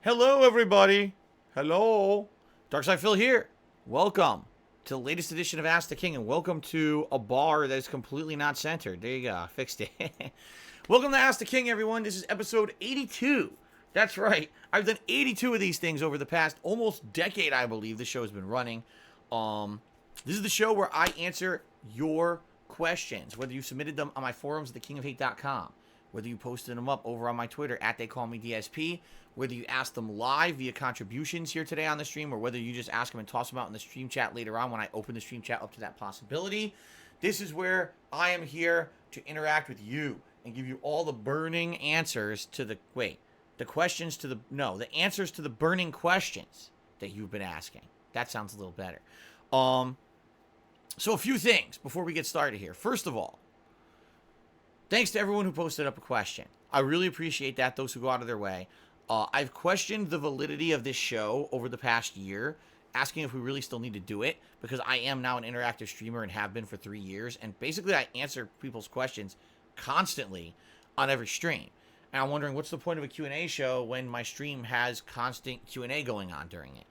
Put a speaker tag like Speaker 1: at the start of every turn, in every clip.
Speaker 1: Hello, everybody. Hello. Darkside Phil here. Welcome to the latest edition of Ask the King, and welcome to a bar that is completely not centered. There you go. I fixed it. Welcome to Ask the King, everyone. This is episode 82. That's right. I've done 82 of these things over the past almost decade, I believe. The show has been running. This is the show where I answer your questions, whether you submitted them on my forums at thekingofhate.com, whether you posted them up over on my Twitter at TheyCallMeDSP, whether you ask them live via contributions here today on the stream, or whether you just ask them and toss them out in the stream chat later on when I open the stream chat up to that possibility. This is where I am here to interact with you and give you all the burning answers to the answers to the burning questions that you've been asking. That sounds a little better. So a few things before we get started here. First of all, thanks to everyone who posted up a question. I really appreciate that, those who go out of their way. I've questioned the validity of this show over the past year, asking if we really still need to do it, because I am now an interactive streamer and have been for 3 years, and basically I answer people's questions constantly on every stream. And I'm wondering, what's the point of a Q&A show when my stream has constant Q&A going on during it?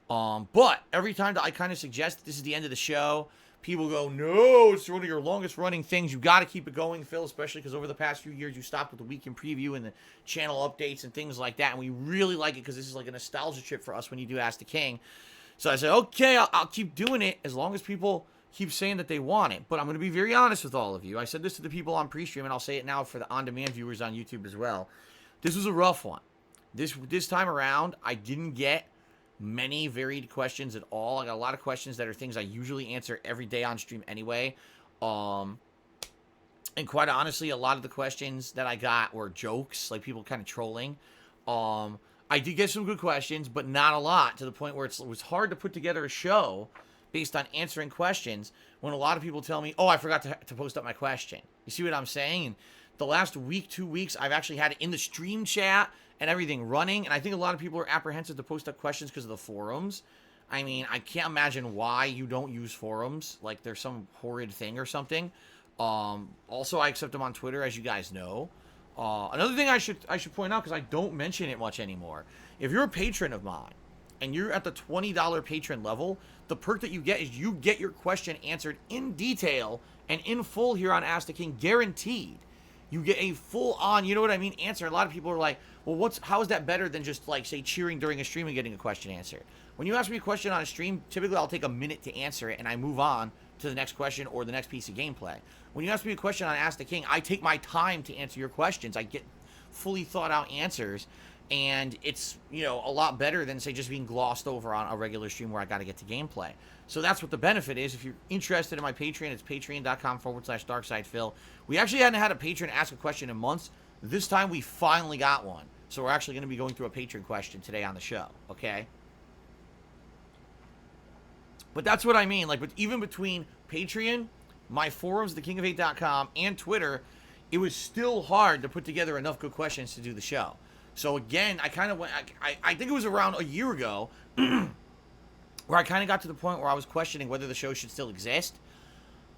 Speaker 1: But every time that I kind of suggest that this is the end of the show, people go, no, it's one of your longest running things. You got to keep it going, Phil, especially because over the past few years, you stopped with the weekend preview and the channel updates and things like that. And we really like it because this is like a nostalgia trip for us when you do Ask the King. So I said, okay, I'll keep doing it as long as people keep saying that they want it. But I'm going to be very honest with all of you. I said this to the people on pre-stream, and I'll say it now for the on-demand viewers on YouTube as well. This was a rough one. This time around, I didn't get many varied questions at all. I got a lot of questions that are things I usually answer every day on stream anyway. And quite honestly, a lot of the questions that I got were jokes, like people kind of trolling. I did get some good questions, but not a lot, to the point where it was hard to put together a show based on answering questions when a lot of people tell me, oh, I forgot to post up my question. You see what I'm saying? And the last week, 2 weeks, I've actually had it in the stream chat and everything running, and I think a lot of people are apprehensive to post up questions because of the forums. I mean, I can't imagine why you don't use forums, like there's some horrid thing or something. Also, I accept them on Twitter, as you guys know. Another thing I should point out, because I don't mention it much anymore, if you're a patron of mine, and you're at the $20 patron level, the perk that you get is you get your question answered in detail and in full here on Ask the King, guaranteed. You get a full-on, you know what I mean, answer. A lot of people are like, well, how is that better than just, like, say, cheering during a stream and getting a question answered? When you ask me a question on a stream, typically I'll take a minute to answer it, and I move on to the next question or the next piece of gameplay. When you ask me a question on Ask the King, I take my time to answer your questions. I get fully thought-out answers, and it's, you know, a lot better than, say, just being glossed over on a regular stream where I got to get to gameplay. So that's what the benefit is. If you're interested in my Patreon, it's patreon.com/DarksidePhil. We actually hadn't had a patron ask a question in months. This time we finally got one. So we're actually going to be going through a patron question today on the show, okay? But that's what I mean. Like, but even between Patreon, my forums, thekingofhate.com, and Twitter, it was still hard to put together enough good questions to do the show. So again, I kind of went, I think it was around a year ago where I kind of got to the point where I was questioning whether the show should still exist.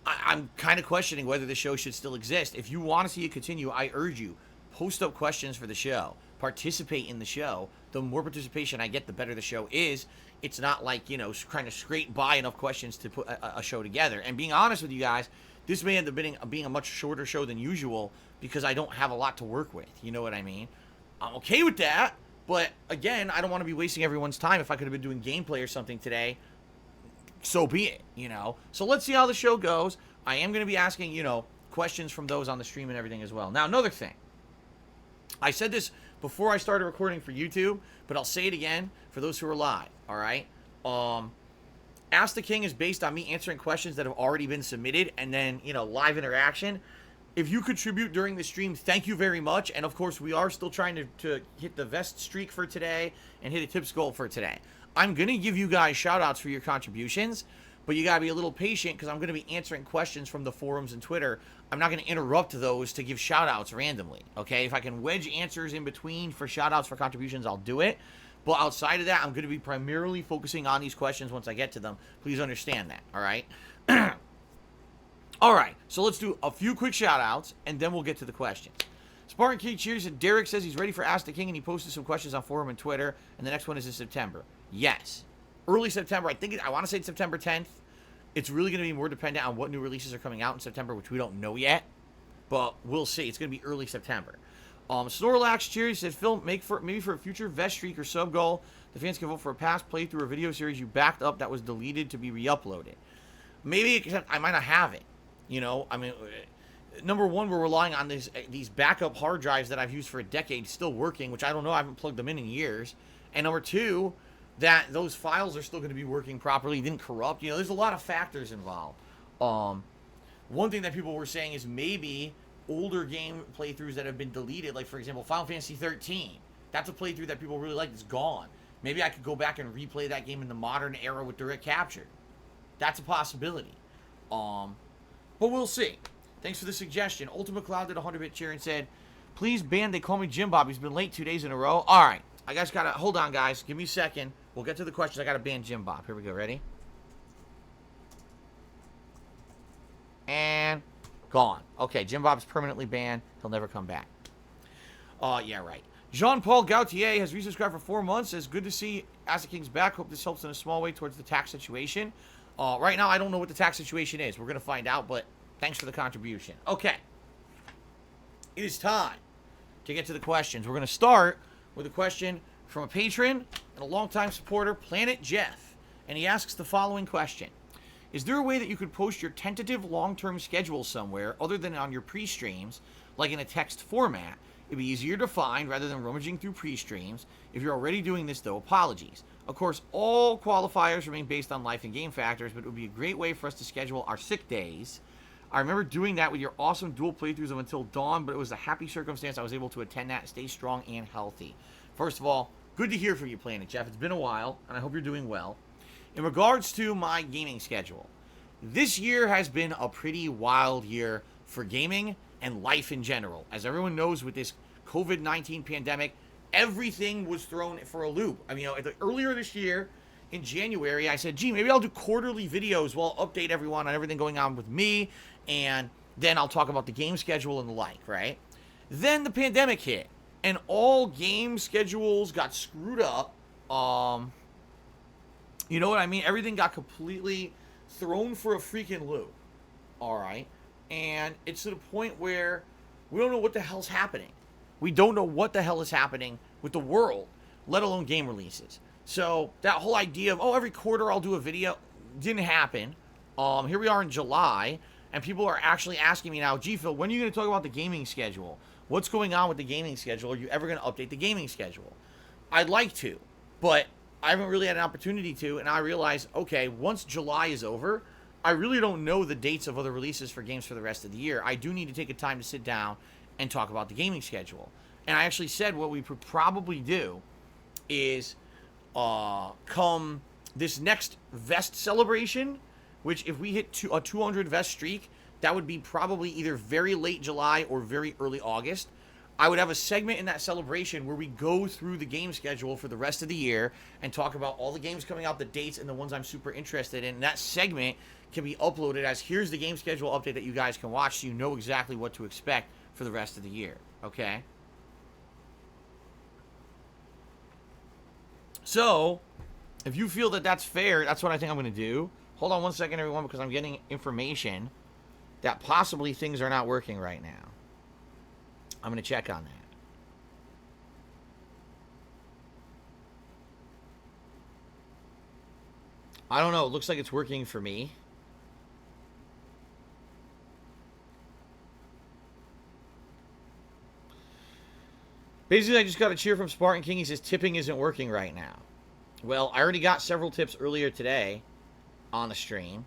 Speaker 1: I'm kind of questioning whether the show should still exist. If you want to see it continue, I urge you, post up questions for the show. Participate in the show. The more participation I get, the better the show is. It's not like, you know, trying to scrape by enough questions to put a show together. And being honest with you guys, this may end up being a much shorter show than usual because I don't have a lot to work with. You know what I mean? I'm okay with that, but again, I don't want to be wasting everyone's time. If I could have been doing gameplay or something today, so be it, you know? So let's see how the show goes. I am going to be asking, you know, questions from those on the stream and everything as well. Now, another thing. I said this before I started recording for YouTube, but I'll say it again for those who are live, all right? Ask the King is based on me answering questions that have already been submitted and then, you know, live interaction. If you contribute during the stream, thank you very much. And, of course, we are still trying to hit the vest streak for today and hit a tips goal for today. I'm going to give you guys shout-outs for your contributions, but you got to be a little patient because I'm going to be answering questions from the forums and Twitter. I'm not going to interrupt those to give shout-outs randomly, okay? If I can wedge answers in between for shout-outs for contributions, I'll do it. But outside of that, I'm going to be primarily focusing on these questions once I get to them. Please understand that, all right? All right, so let's do a few quick shout-outs, and then we'll get to the questions. Spartan King cheers, and Derek says he's ready for Ask the King, and he posted some questions on forum and Twitter, and the next one is in September. Yes. Early September. I want to say it's September 10th. It's really going to be more dependent on what new releases are coming out in September, which we don't know yet, but we'll see. It's going to be early September. Snorlax cheers, said, Phil, maybe for a future Vest Streak or Sub Goal, the fans can vote for a past playthrough or video series you backed up that was deleted to be re-uploaded. Maybe, except I might not have it. You know, I mean, number one, we're relying on these backup hard drives that I've used for a decade still working, which I don't know, I haven't plugged them in years. And number two, that those files are still going to be working properly, didn't corrupt. You know, there's a lot of factors involved. One thing that people were saying is maybe older game playthroughs that have been deleted, like for example, Final Fantasy 13. That's a playthrough that people really liked. It's gone. Maybe I could go back and replay that game in the modern era with direct capture. That's a possibility. But we'll see. Thanks for the suggestion. Ultimate Cloud did a 100-bit cheer and said, please ban They Call Me Jim Bob. He's been late 2 days in a row. All right. I guys gotta, hold on, guys. Give me a second. We'll get to the questions. I gotta ban Jim Bob. Here we go. Ready? And gone. Okay, Jim Bob's permanently banned. He'll never come back. Yeah, right. Jean-Paul Gaultier has resubscribed for 4 months. Says, good to see Ask the King's back. Hope this helps in a small way towards the tax situation. Right now, I don't know what the tax situation is. We're going to find out, but thanks for the contribution. Okay. It is time to get to the questions. We're going to start with a question from a patron and a longtime supporter, Planet Jeff. And he asks the following question. Is there a way that you could post your tentative long-term schedule somewhere other than on your pre-streams, like in a text format? It'd be easier to find rather than rummaging through pre-streams. If you're already doing this, though, apologies. Of course, all qualifiers remain based on life and game factors, but it would be a great way for us to schedule our sick days. I remember doing that with your awesome dual playthroughs of Until Dawn, but it was a happy circumstance I was able to attend that and stay strong and healthy. First of all, good to hear from you, Planet Jeff. It's been a while, and I hope you're doing well. In regards to my gaming schedule, this year has been a pretty wild year for gaming and life in general. As everyone knows, with this COVID-19 pandemic, everything was thrown for a loop. I mean, earlier this year, in January, I said, gee, maybe I'll do quarterly videos where I'll update everyone on everything going on with me, and then I'll talk about the game schedule and the like, right? Then the pandemic hit, and all game schedules got screwed up. You know what I mean? Everything got completely thrown for a freaking loop. All right? And it's to the point where we don't know what the hell's happening. We don't know what the hell is happening with the world, let alone game releases. So that whole idea of, every quarter I'll do a video didn't happen. Here we are in July, and people are actually asking me now, gee, Phil, when are you going to talk about the gaming schedule? What's going on with the gaming schedule? Are you ever going to update the gaming schedule? I'd like to, but I haven't really had an opportunity to, and I realized, okay, once July is over, I really don't know the dates of other releases for games for the rest of the year. I do need to take a time to sit down and talk about the gaming schedule. And I actually said what we could probably do is come this next Vest celebration, which if we hit a 200 Vest streak, that would be probably either very late July or very early August. I would have a segment in that celebration where we go through the game schedule for the rest of the year and talk about all the games coming out, the dates, and the ones I'm super interested in. And that segment can be uploaded as, here's the game schedule update that you guys can watch so you know exactly what to expect for the rest of the year. Okay? So, if you feel that that's fair, that's what I think I'm going to do. Hold on one second, everyone, because I'm getting information that possibly things are not working right now. I'm going to check on that. I don't know. It looks like it's working for me. Basically, I just got a cheer from Spartan King. He says tipping isn't working right now. Well, I already got several tips earlier today on the stream,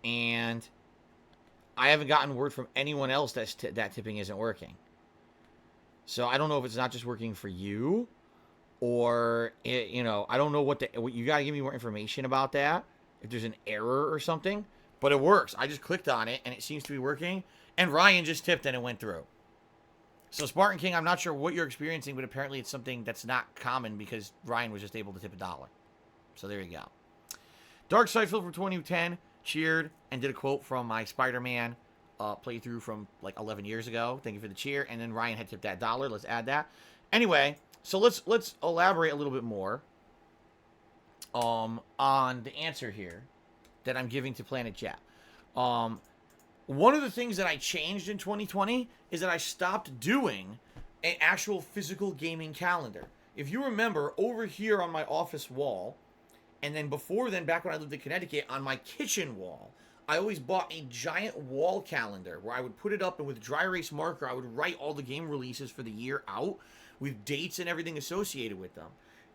Speaker 1: and I haven't gotten word from anyone else that tipping isn't working. So I don't know if it's not just working for you, or I don't know what you gotta give me more information about that. If there's an error or something, but it works. I just clicked on it and it seems to be working. And Ryan just tipped and it went through. So Spartan King, I'm not sure what you're experiencing, but apparently it's something that's not common because Ryan was just able to tip $1. So there you go. Dark Side Phil from 2010 cheered and did a quote from my Spider-Man playthrough from like 11 years ago. Thank you for the cheer. And then Ryan had tipped that $1. Let's add that. Anyway, so let's elaborate a little bit more on the answer here that I'm giving to Planet Jet. One of the things that I changed in 2020 is that I stopped doing an actual physical gaming calendar. If you remember, over here on my office wall, and then before then, back when I lived in Connecticut, on my kitchen wall, I always bought a giant wall calendar where I would put it up, and with dry erase marker, I would write all the game releases for the year out with dates and everything associated with them.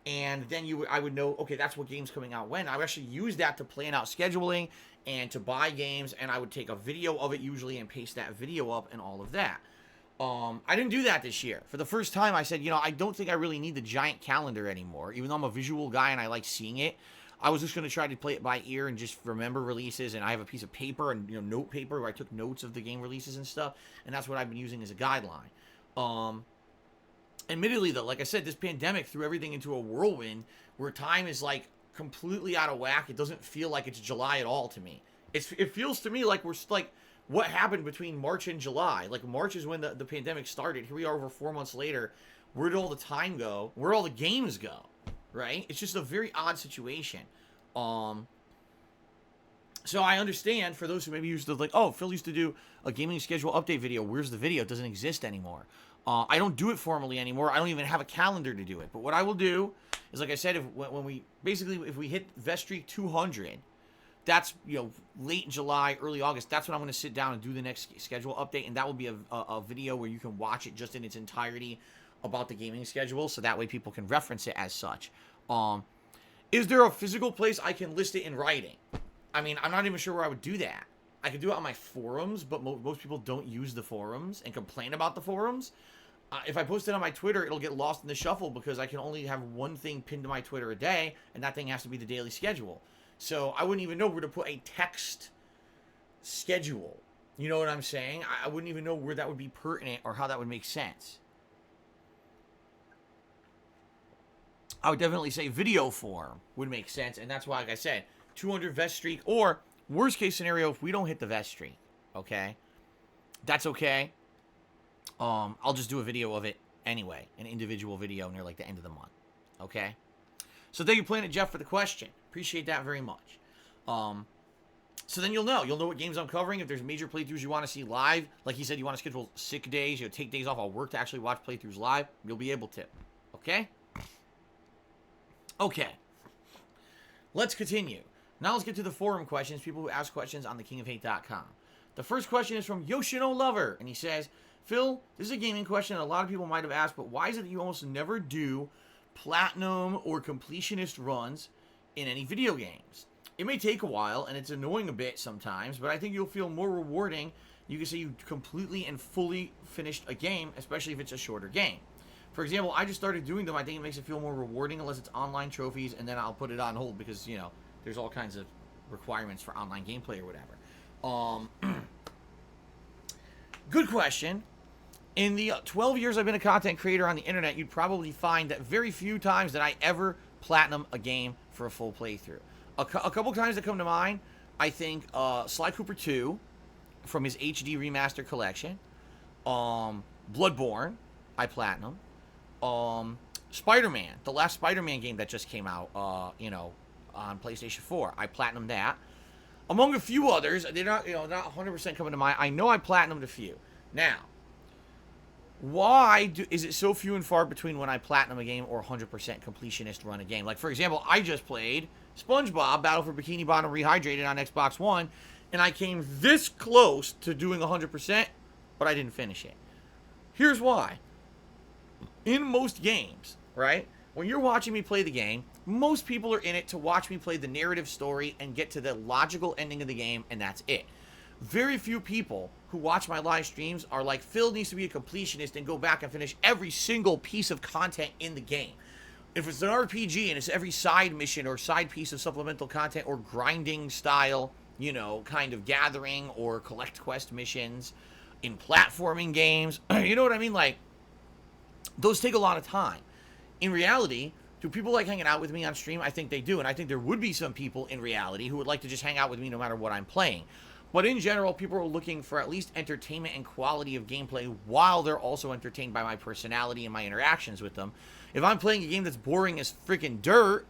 Speaker 1: And then I would know, okay, that's what game's coming out when. I would actually use that to plan out scheduling and to buy games, and I would take a video of it usually and paste that video up and all of that. I didn't do that this year. For the first time, I said, I don't think I really need the giant calendar anymore. Even though I'm a visual guy and I like seeing it, I was just going to try to play it by ear and just remember releases. And I have a piece of paper and note paper where I took notes of the game releases and stuff. And that's what I've been using as a guideline. Admittedly, though, like I said, this pandemic threw everything into a whirlwind where time is like completely out of whack. It doesn't feel like it's July at all to me. It feels to me like we're like, what happened between March and July? Like, March is when the pandemic started. Here we are over 4 months later. Where did all the time go? Where did all the games go? Right? It's just a very odd situation. So I understand for those who maybe used to like, oh, Phil used to do a gaming schedule update video. Where's the video? It doesn't exist anymore. I don't do it formally anymore. I don't even have a calendar to do it. But what I will do is, like I said, when we hit Vestry 200, that's, late July, early August, that's when I'm going to sit down and do the next schedule update, and that will be a video where you can watch it just in its entirety about the gaming schedule, so that way people can reference it as such. Is there a physical place I can list it in writing? I mean, I'm not even sure where I would do that. I could do it on my forums, but most people don't use the forums and complain about the forums. If I post it on my Twitter, it'll get lost in the shuffle because I can only have one thing pinned to my Twitter a day, and that thing has to be the daily schedule. So I wouldn't even know where to put a text schedule. You know what I'm saying? I wouldn't even know where that would be pertinent or how that would make sense. I would definitely say video form would make sense, and that's why, like I said, 200 vest streak, or worst case scenario, if we don't hit the vest streak, okay? That's okay. I'll just do a video of it anyway, an individual video near like the end of the month, okay? So thank you, Planet Jeff, for the question. Appreciate that very much. So then you'll know what games I'm covering. If there's major playthroughs you want to see live, like he said, you want to schedule sick days, take days off of work to actually watch playthroughs live, you'll be able to. Okay? Okay. Let's continue. Now let's get to the forum questions, people who ask questions on thekingofhate.com. The first question is from Yoshino Lover, and he says, Phil, this is a gaming question that a lot of people might have asked, but why is it that you almost never do platinum or completionist runs in any video games? It may take a while, and it's annoying a bit sometimes, but I think you'll feel more rewarding. You can say you completely and fully finished a game, especially if it's a shorter game. For example, I just started doing them. I think it makes it feel more rewarding unless it's online trophies, and then I'll put it on hold because, there's all kinds of requirements for online gameplay or whatever. Good question. In the 12 years I've been a content creator on the internet, you'd probably find that very few times that I ever platinum a game for a full playthrough. A couple times that come to mind, I think Sly Cooper 2 from his HD remaster collection, Bloodborne, I platinum, Spider-Man, the last Spider-Man game that just came out, on PlayStation 4, I platinumed that. Among a few others, they're not 100% coming to mind. I know I platinumed a few. Now, why is it so few and far between when I platinum a game or 100% completionist run a game? Like, for example, I just played SpongeBob Battle for Bikini Bottom Rehydrated on Xbox One, and I came this close to doing 100%, but I didn't finish it. Here's why. In most games, right, when you're watching me play the game, most people are in it to watch me play the narrative story and get to the logical ending of the game, and that's it. Very few people who watch my live streams are like, Phil needs to be a completionist and go back and finish every single piece of content in the game. If it's an RPG and it's every side mission or side piece of supplemental content or grinding style, kind of gathering or collect quest missions in platforming games, you know what I mean? Like, those take a lot of time. In reality, do people like hanging out with me on stream? I think they do, and I think there would be some people in reality who would like to just hang out with me no matter what I'm playing. But in general, people are looking for at least entertainment and quality of gameplay while they're also entertained by my personality and my interactions with them. If I'm playing a game that's boring as freaking dirt,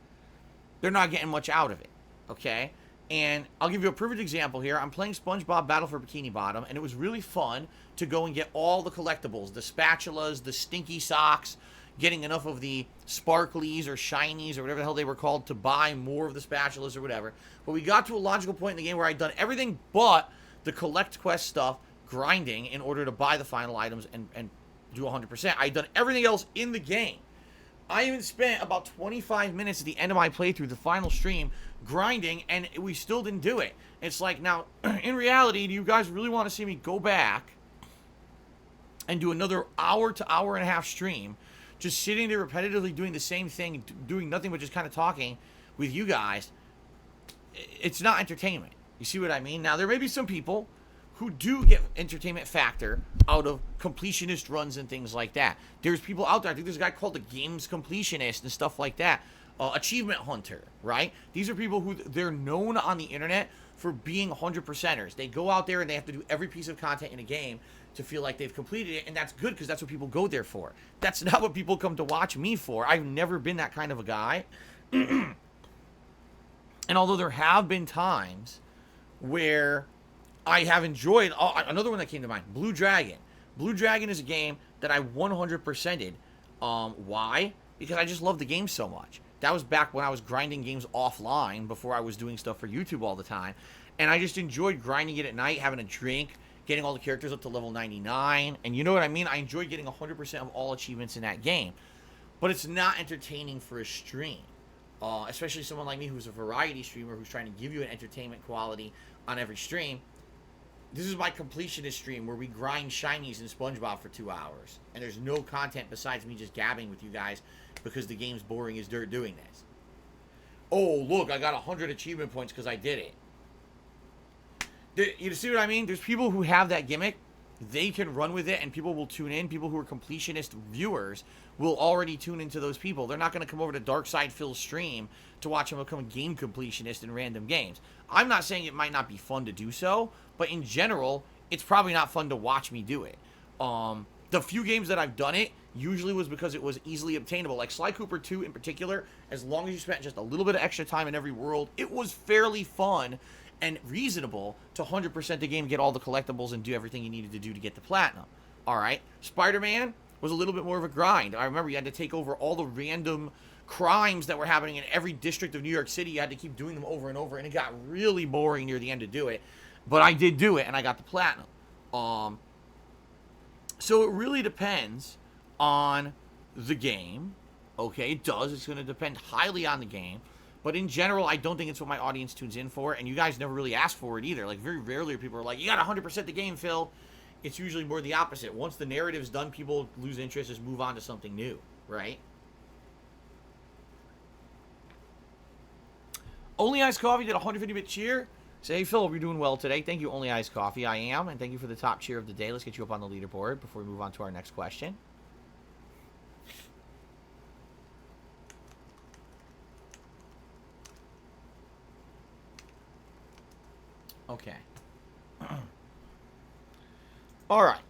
Speaker 1: they're not getting much out of it, okay? And I'll give you a perfect example here. I'm playing SpongeBob Battle for Bikini Bottom, and it was really fun to go and get all the collectibles, the spatulas, the stinky socks, getting enough of the sparklies or shinies or whatever the hell they were called to buy more of the spatulas or whatever. But we got to a logical point in the game where I'd done everything but the collect quest stuff, grinding in order to buy the final items and do 100%. I'd done everything else in the game. I even spent about 25 minutes at the end of my playthrough, the final stream, grinding, and we still didn't do it. It's like, now, in reality, do you guys really want to see me go back and do another hour to hour and a half stream, just sitting there repetitively doing the same thing, doing nothing but just kind of talking with you guys? It's not entertainment. You see what I mean? Now, there may be some people who do get entertainment factor out of completionist runs and things like that. There's people out there, I think there's a guy called the Games Completionist and stuff like that. Achievement Hunter, right? These are people who, they're known on the internet for being 100%ers. They go out there and they have to do every piece of content in a game to feel like they've completed it, and that's good because that's what people go there for. That's not what people come to watch me for. I've never been that kind of a guy. And although there have been times where I have enjoyed, another one that came to mind, Blue Dragon. Blue Dragon is a game that I 100%ed. Why? Because I just love the game so much. That was back when I was grinding games offline before I was doing stuff for YouTube all the time. And I just enjoyed grinding it at night, having a drink, getting all the characters up to level 99. And you know what I mean? I enjoyed getting 100% of all achievements in that game. But it's not entertaining for a stream. Especially someone like me who's a variety streamer who's trying to give you an entertainment quality on every stream. This is my completionist stream where we grind shinies in SpongeBob for 2 hours. And there's no content besides me just gabbing with you guys because the game's boring as dirt doing this. Oh, look, I got 100 achievement points because I did it. You see what I mean? There's people who have that gimmick. They can run with it and people will tune in. People who are completionist viewers will already tune into those people. They're not going to come over to Darkside Phil's stream to watch him become a game completionist in random games. I'm not saying it might not be fun to do so, but in general, it's probably not fun to watch me do it. The few games that I've done it usually was because it was easily obtainable. Like Sly Cooper 2 in particular, as long as you spent just a little bit of extra time in every world, it was fairly fun and reasonable to 100% the game, get all the collectibles, and do everything you needed to do to get the platinum. Alright? Spider-Man was a little bit more of a grind. I remember you had to take over all the random crimes that were happening in every district of New York City. You had to keep doing them over and over, and it got really boring near the end to do it. But I did do it, and I got the platinum. So it really depends on the game. Okay, it does. It's going to depend highly on the game. But in general, I don't think it's what my audience tunes in for. And you guys never really ask for it either. Like, very rarely people are like, you got 100% the game, Phil. It's usually more the opposite. Once the narrative's done, people lose interest, just move on to something new, right? Only Iced Coffee did a 150-bit cheer. Say, hey, Phil, you're doing well today. Thank you, Only Iced Coffee. I am. And thank you for the top cheer of the day. Let's get you up on the leaderboard before we move on to our next question. Okay. All right.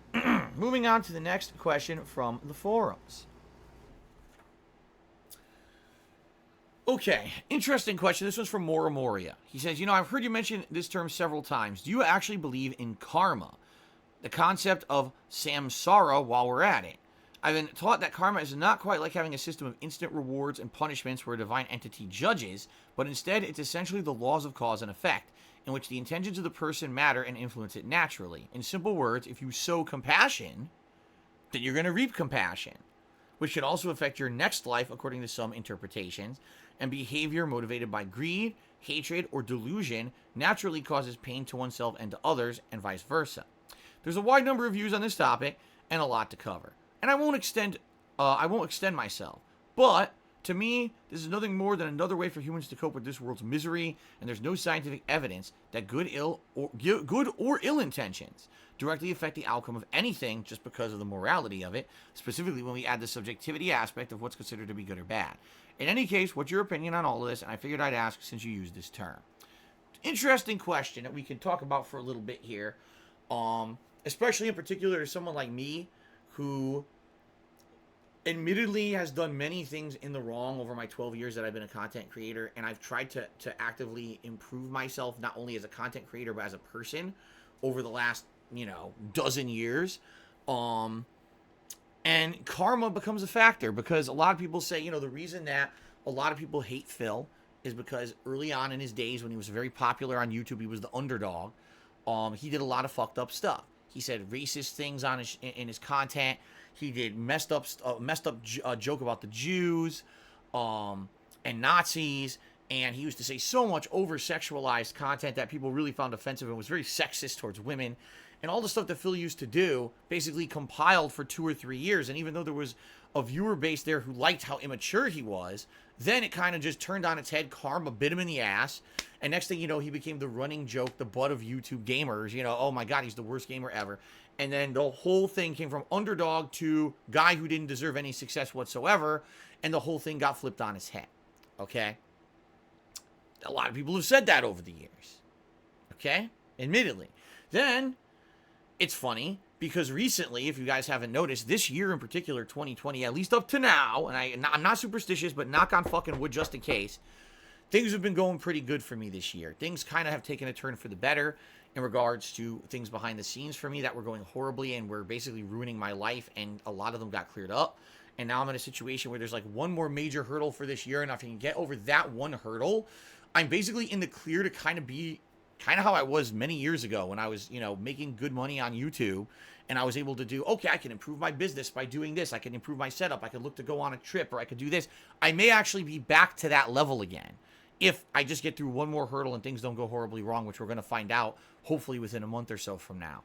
Speaker 1: Moving on to the next question from the forums. Okay, interesting question. This one's from Mora Moria. He says, you know, I've heard you mention this term several times. Do you actually believe in karma? The concept of samsara while we're at it. I've been taught that karma is not quite like having a system of instant rewards and punishments where a divine entity judges, but instead it's essentially the laws of cause and effect, in which the intentions of the person matter and influence it naturally. In simple words, if you sow compassion, then you're going to reap compassion, which can also affect your next life according to some interpretations, and behavior motivated by greed, hatred, or delusion naturally causes pain to oneself and to others, and vice versa. There's a wide number of views on this topic, and a lot to cover. And I won't extend myself, but to me, this is nothing more than another way for humans to cope with this world's misery, and there's no scientific evidence that good or ill intentions directly affect the outcome of anything just because of the morality of it, specifically when we add the subjectivity aspect of what's considered to be good or bad. In any case, what's your opinion on all of this? And I figured I'd ask since you used this term. interesting question that we can talk about for a little bit here. Especially in particular to someone like me who admittedly has done many things in the wrong over my 12 years that I've been a content creator, and I've tried to actively improve myself not only as a content creator but as a person over the last dozen years. And karma becomes a factor because a lot of people say the reason that a lot of people hate Phil is because early on in his days when he was very popular on YouTube, he was the underdog. He did a lot of fucked up stuff. He said racist things in his content. He did messed up joke about the Jews, and Nazis, and he used to say so much over-sexualized content that people really found offensive and was very sexist towards women. And all the stuff that Phil used to do basically compiled for 2 or 3 years. And even though there was a viewer base there who liked how immature he was, then it kind of just turned on its head. Karma bit him in the ass. And next thing you know, he became the running joke, the butt of YouTube gamers. Oh my God, he's the worst gamer ever. And then the whole thing came from underdog to guy who didn't deserve any success whatsoever. And the whole thing got flipped on its head. Okay? A lot of people have said that over the years. Okay? Admittedly. Then, it's funny because recently, if you guys haven't noticed, this year in particular, 2020, at least up to now, and I'm not superstitious, but knock on fucking wood just in case, things have been going pretty good for me this year. Things kind of have taken a turn for the better in regards to things behind the scenes for me that were going horribly and were basically ruining my life, and a lot of them got cleared up. And now I'm in a situation where there's like one more major hurdle for this year, and if I can get over that one hurdle, I'm basically in the clear to kind of be how I was many years ago when I was, making good money on YouTube, and I was able to do, okay, I can improve my business by doing this. I can improve my setup. I could look to go on a trip, or I could do this. I may actually be back to that level again if I just get through one more hurdle and things don't go horribly wrong, which we're going to find out hopefully within a month or so from now.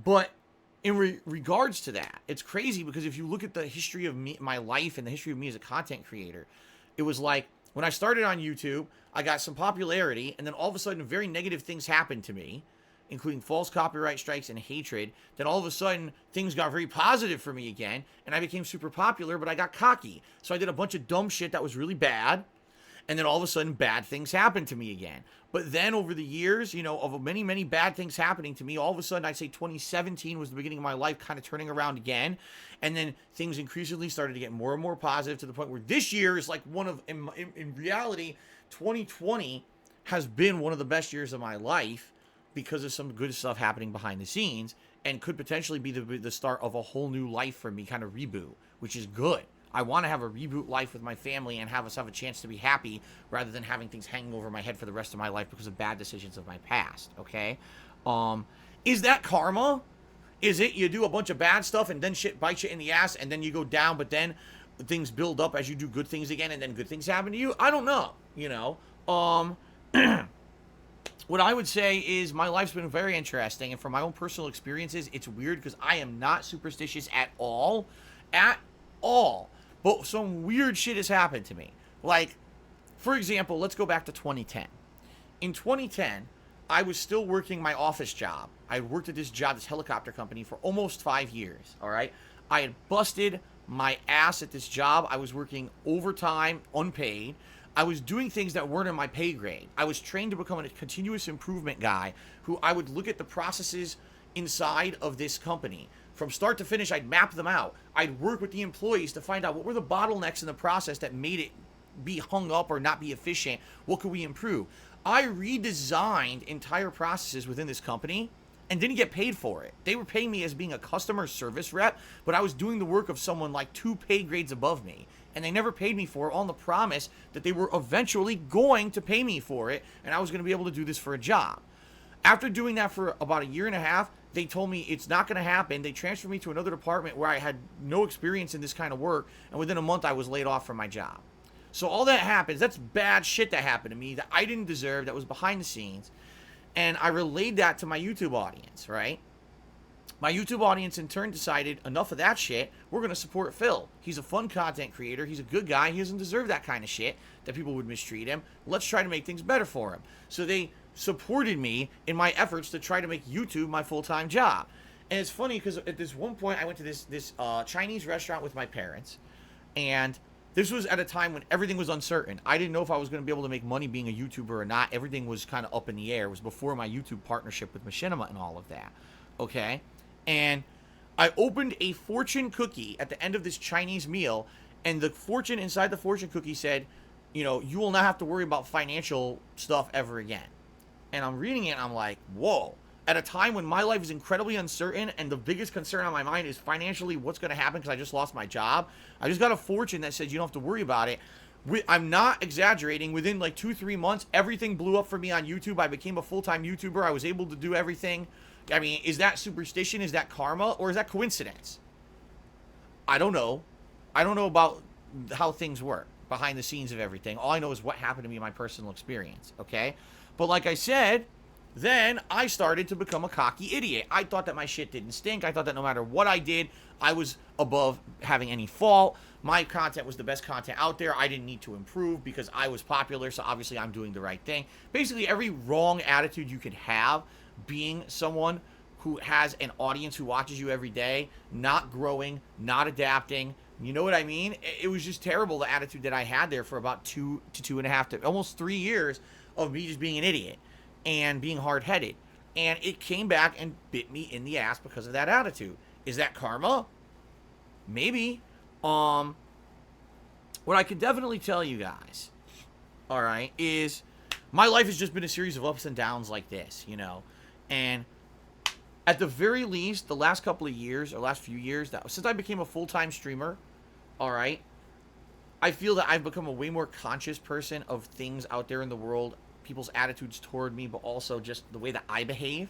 Speaker 1: But in regards to that, it's crazy because if you look at the history of my life and the history of me as a content creator, it was like when I started on YouTube, I got some popularity, and then all of a sudden very negative things happened to me, including false copyright strikes and hatred. Then all of a sudden things got very positive for me again, and I became super popular, but I got cocky. So I did a bunch of dumb shit that was really bad, and then all of a sudden bad things happened to me again. But then over the years, of many, many bad things happening to me, all of a sudden I'd say 2017 was the beginning of my life kind of turning around again. And then things increasingly started to get more and more positive to the point where this year is like in reality, 2020 has been one of the best years of my life because of some good stuff happening behind the scenes, and could potentially be the start of a whole new life for me, kind of reboot, which is good. I want to have a reboot life with my family and have us have a chance to be happy rather than having things hanging over my head for the rest of my life because of bad decisions of my past, okay? Is that karma? Is it you do a bunch of bad stuff and then shit bites you in the ass and then you go down, but then things build up as you do good things again and then good things happen to you? I don't know, What I would say is my life's been very interesting, and from my own personal experiences, it's weird because I am not superstitious at all. At all. But some weird shit has happened to me. Like, for example, let's go back to 2010. In 2010, I was still working my office job. I worked at this helicopter company for almost 5 years, all right? I had busted my ass at this job. I was working overtime, unpaid. I was doing things that weren't in my pay grade. I was trained to become a continuous improvement guy who I would look at the processes inside of this company. From start to finish, I'd map them out. I'd work with the employees to find out what were the bottlenecks in the process that made it be hung up or not be efficient. What could we improve? I redesigned entire processes within this company and didn't get paid for it. They were paying me as being a customer service rep, but I was doing the work of someone like 2 pay grades above me. And they never paid me for it on the promise that they were eventually going to pay me for it, and I was going to be able to do this for a job. After doing that for about a year and a half, they told me it's not going to happen. They transferred me to another department where I had no experience in this kind of work, and within a month I was laid off from my job. So all that happens, that's bad shit that happened to me that I didn't deserve, that was behind the scenes, and I relayed that to my YouTube audience, right? My YouTube audience in turn decided, enough of that shit, we're going to support Phil. He's a fun content creator, he's a good guy, he doesn't deserve that kind of shit, that people would mistreat him. Let's try to make things better for him. So they supported me in my efforts to try to make YouTube my full-time job. And it's funny because at this one point I went to this Chinese restaurant with my parents, and this was at a time when everything was uncertain. I didn't know if I was going to be able to make money being a YouTuber or not. Everything was kind of up in the air. It was before my YouTube partnership with Machinima and all of that. Okay? And I opened a fortune cookie at the end of this Chinese meal, and the fortune inside the fortune cookie said, you will not have to worry about financial stuff ever again. And I'm reading it and I'm like, whoa. At a time when my life is incredibly uncertain and the biggest concern on my mind is financially what's going to happen because I just lost my job, I just got a fortune that says you don't have to worry about it. I'm not exaggerating. Within like 2-3 months, everything blew up for me on YouTube. I became a full-time YouTuber. I was able to do everything. I mean, is that superstition? Is that karma? Or is that coincidence? I don't know. I don't know about how things work behind the scenes of everything. All I know is what happened to me in my personal experience, okay? But like I said, then I started to become a cocky idiot. I thought that my shit didn't stink. I thought that no matter what I did, I was above having any fault. My content was the best content out there. I didn't need to improve because I was popular, so obviously I'm doing the right thing. Basically, every wrong attitude you could have being someone who has an audience who watches you every day, not growing, not adapting. You know what I mean? It was just terrible, the attitude that I had there for about 2 to 2.5 to almost 3 years of me just being an idiot and being hard-headed. And it came back and bit me in the ass because of that attitude. Is that karma? Maybe. What I can definitely tell you guys, all right, is my life has just been a series of ups and downs like this, And at the very least, the last couple of years, or last few years, since I became a full-time streamer, all right, I feel that I've become a way more conscious person of things out there in the world, people's attitudes toward me, but also just the way that I behave.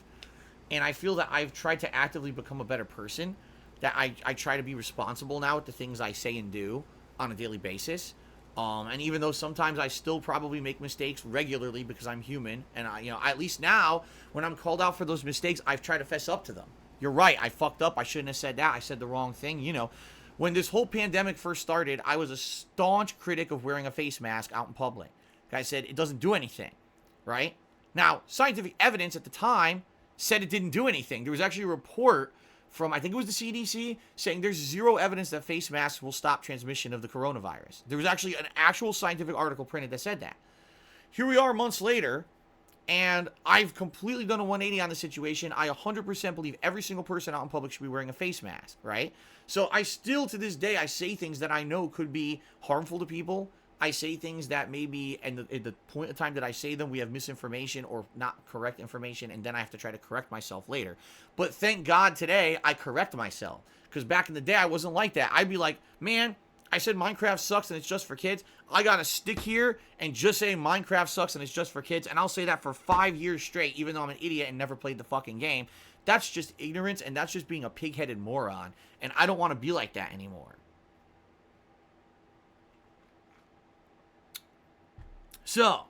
Speaker 1: And I feel that I've tried to actively become a better person, that I try to be responsible now with the things I say and do on a daily basis. And even though sometimes I still probably make mistakes regularly because I'm human, and at least now when I'm called out for those mistakes, I've tried to fess up to them. You're right, I fucked up. I shouldn't have said that. I said the wrong thing. When this whole pandemic first started, I was a staunch critic of wearing a face mask out in public. I said it doesn't do anything, right? Now, scientific evidence at the time said it didn't do anything. There was actually a report from, I think it was the CDC, saying there's zero evidence that face masks will stop transmission of the coronavirus. There was actually an actual scientific article printed that said that. Here we are months later, and I've completely done a 180 on the situation. I 100% believe every single person out in public should be wearing a face mask, right? So I still, to this day, I say things that I know could be harmful to people. I say things that maybe, and at the point of time that I say them, we have misinformation or not correct information, and then I have to try to correct myself later. But thank God today I correct myself, because back in the day I wasn't like that. I'd be like, man, I said Minecraft sucks and it's just for kids. I gotta stick here and just say Minecraft sucks and it's just for kids, and I'll say that for 5 years straight, even though I'm an idiot and never played the fucking game. That's just ignorance, and that's just being a pig-headed moron, and I don't want to be like that anymore. So,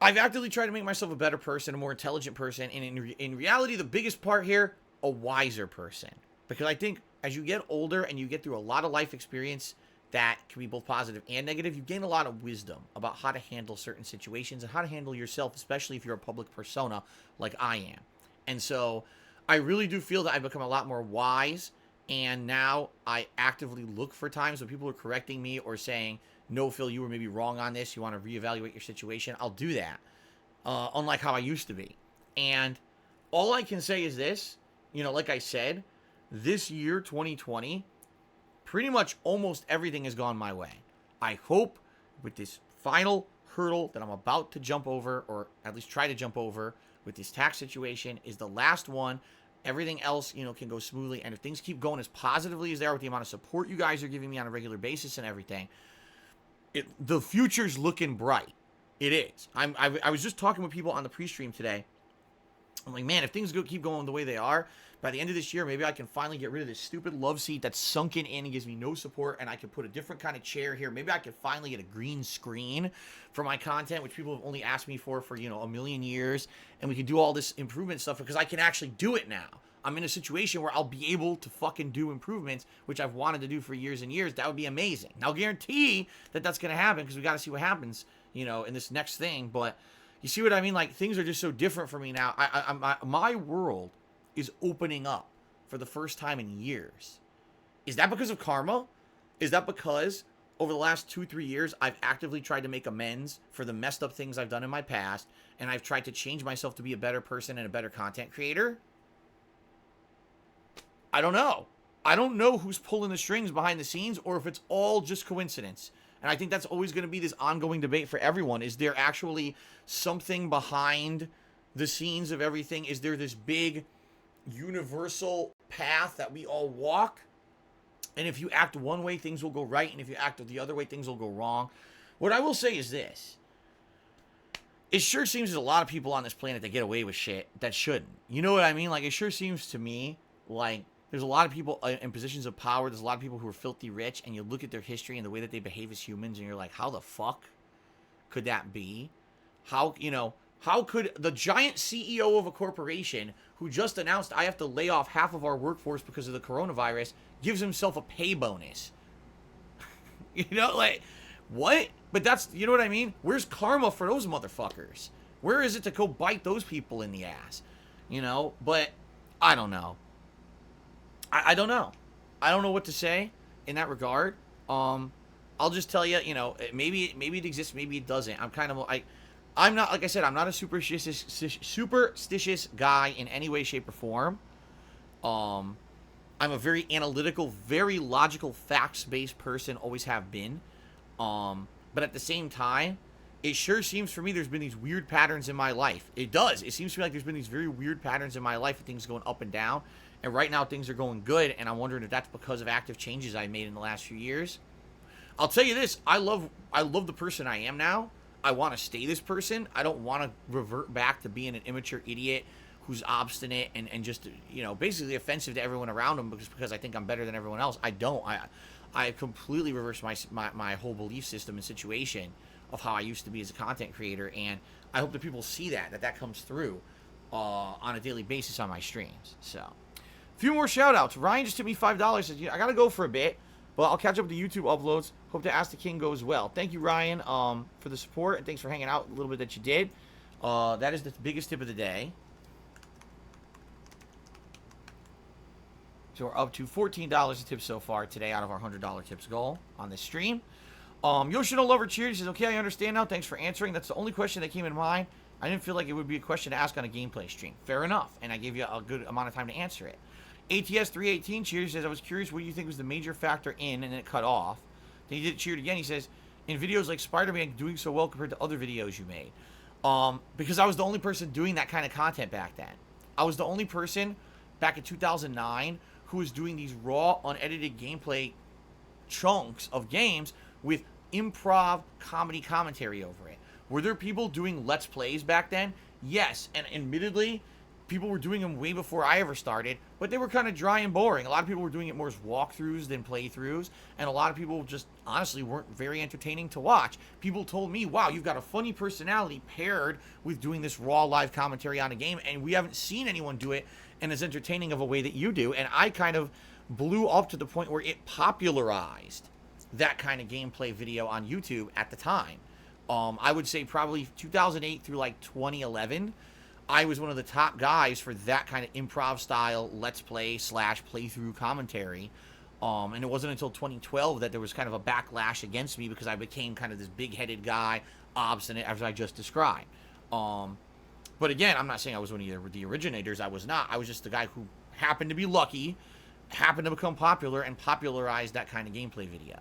Speaker 1: I've actively tried to make myself a better person, a more intelligent person, and in reality, the biggest part here, a wiser person. Because I think as you get older and you get through a lot of life experience that can be both positive and negative, you gain a lot of wisdom about how to handle certain situations and how to handle yourself, especially if you're a public persona like I am. And so, I really do feel that I've become a lot more wise, and now I actively look for times when people are correcting me or saying, no, Phil, you were maybe wrong on this. You want to reevaluate your situation. I'll do that. Unlike how I used to be. And all I can say is this, like I said, this year, 2020, pretty much almost everything has gone my way. I hope with this final hurdle that I'm about to jump over, or at least try to jump over with this tax situation, is the last one. Everything else, can go smoothly. And if things keep going as positively as they are with the amount of support you guys are giving me on a regular basis and everything, the future's looking bright. It is. I was just talking with people on the pre-stream today. I'm like, man, if things keep going the way they are, by the end of this year, maybe I can finally get rid of this stupid love seat that's sunken in and gives me no support, and I can put a different kind of chair here. Maybe I can finally get a green screen for my content, which people have only asked me for a million years, and we can do all this improvement stuff because I can actually do it now. I'm in a situation where I'll be able to fucking do improvements, which I've wanted to do for years and years. That would be amazing. Now, I'll guarantee that that's going to happen because we got to see what happens, in this next thing. But you see what I mean? Like, things are just so different for me now. My world is opening up for the first time in years. Is that because of karma? Is that because over the last 2-3 years, I've actively tried to make amends for the messed up things I've done in my past, and I've tried to change myself to be a better person and a better content creator? I don't know. I don't know who's pulling the strings behind the scenes or if it's all just coincidence. And I think that's always going to be this ongoing debate for everyone. Is there actually something behind the scenes of everything? Is there this big universal path that we all walk? And if you act one way, things will go right. And if you act the other way, things will go wrong. What I will say is this. It sure seems there's a lot of people on this planet that get away with shit that shouldn't. You know what I mean? Like, it sure seems to me like there's a lot of people in positions of power. There's a lot of people who are filthy rich. And you look at their history and the way that they behave as humans. And you're like, how the fuck could that be? How could the giant CEO of a corporation who just announced I have to lay off half of our workforce because of the coronavirus gives himself a pay bonus? Like, what? But that's, you know what I mean? Where's karma for those motherfuckers? Where is it to go bite those people in the ass? But I don't know. I don't know. I don't know what to say in that regard. I'll just tell you, maybe it exists, maybe it doesn't. I'm not, like I said, I'm not a superstitious guy in any way, shape, or form. I'm a very analytical, very logical, facts-based person, always have been. But at the same time, it sure seems for me there's been these weird patterns in my life. It does. It seems to me like there's been these very weird patterns in my life of things going up and down. And right now things are going good, and I'm wondering if that's because of active changes I made in the last few years. I'll tell you this, I love the person I am now. I want to stay this person. I don't want to revert back to being an immature idiot who's obstinate and just, basically offensive to everyone around him because I think I'm better than everyone else. I don't. I completely reversed my whole belief system and situation of how I used to be as a content creator, and I hope that people see that comes through on a daily basis on my streams. So, a few more shout-outs. Ryan just tipped me $5. Says, I got to go for a bit, but I'll catch up with the YouTube uploads. Hope to Ask the King goes well. Thank you, Ryan, for the support, and thanks for hanging out a little bit that you did. That is the biggest tip of the day. So we're up to $14 a tip so far today out of our $100 tips goal on this stream. Yoshino Lover Cheers. He says, okay, I understand now. Thanks for answering. That's the only question that came in mind. I didn't feel like it would be a question to ask on a gameplay stream. Fair enough. And I gave you a good amount of time to answer it. ATS318 Cheers says, I was curious what you think was the major factor in, and then it cut off. Then he did cheered again. He says, in videos like Spider-Man doing so well compared to other videos you made. Because I was the only person doing that kind of content back then. I was the only person back in 2009 who was doing these raw, unedited gameplay chunks of games with improv comedy commentary over it. Were there people doing Let's Plays back then? Yes, and admittedly, people were doing them way before I ever started, but they were kind of dry and boring. A lot of people were doing it more as walkthroughs than playthroughs, and a lot of people just honestly weren't very entertaining to watch. People told me, wow, you've got a funny personality paired with doing this raw live commentary on a game, and we haven't seen anyone do it in as entertaining of a way that you do. And I kind of blew up to the point where it popularized that kind of gameplay video on YouTube at the time. I would say probably 2008 through like 2011, I was one of the top guys for that kind of improv style Let's Play / playthrough commentary. And it wasn't until 2012 that there was kind of a backlash against me because I became kind of this big-headed guy, obstinate, as I just described. But again, I'm not saying I was one of the originators. I was not. I was just the guy who happened to be lucky, happened to become popular, and popularized that kind of gameplay video.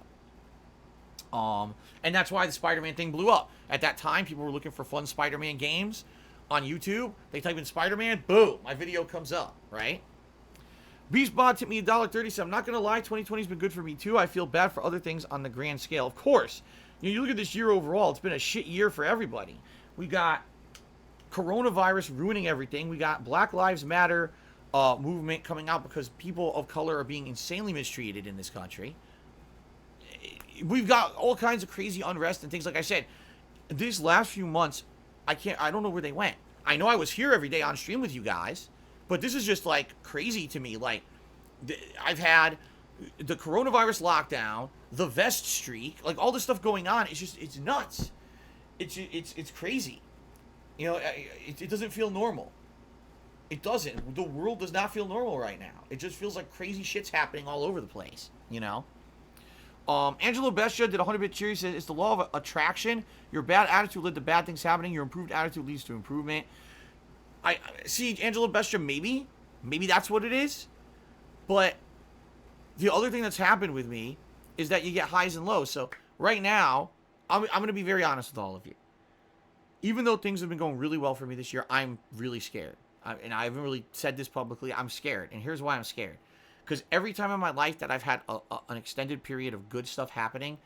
Speaker 1: And that's why the Spider-Man thing blew up. At that time, people were looking for fun Spider-Man games on YouTube. They type in Spider-Man, boom, my video comes up, right? Beastbot tipped me $1.30, so I'm not going to lie, 2020's been good for me too. I feel bad for other things on the grand scale. Of course, you look at this year overall, it's been a shit year for everybody. We got coronavirus ruining everything. We got Black Lives Matter movement coming out because people of color are being insanely mistreated in this country. We've got all kinds of crazy unrest and things. Like I said, these last few months, I don't know where they went. I know I was here every day on stream with you guys, but this is just like crazy to me. Like, I've had the coronavirus lockdown, the vest streak, like all this stuff going on. It's nuts. It's crazy. It doesn't feel normal. It doesn't. The world does not feel normal right now. It just feels like crazy shit's happening all over the place, Angelo Bestia did 100-bit cheer. He says, it's the law of attraction. Your bad attitude led to bad things happening. Your improved attitude leads to improvement. I see, Angelo Bestia, maybe that's what it is. But the other thing that's happened with me is that you get highs and lows. So right now, I'm going to be very honest with all of you. Even though things have been going really well for me this year, I'm really scared. And I haven't really said this publicly. I'm scared. And here's why I'm scared. Because every time in my life that I've had an extended period of good stuff happening,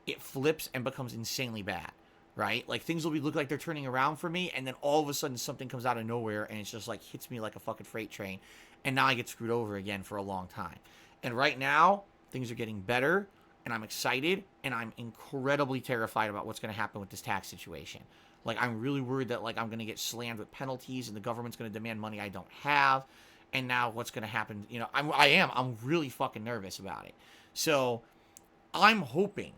Speaker 1: it flips and becomes insanely bad, right? Like, things will look like they're turning around for me, and then all of a sudden something comes out of nowhere, and it's just like hits me like a fucking freight train, and now I get screwed over again for a long time. And right now, things are getting better, and I'm excited, and I'm incredibly terrified about what's going to happen with this tax situation. Like, I'm really worried that, like, I'm going to get slammed with penalties, and the government's going to demand money I don't have. And now what's going to happen, you know, I'm really fucking nervous about it. So I'm hoping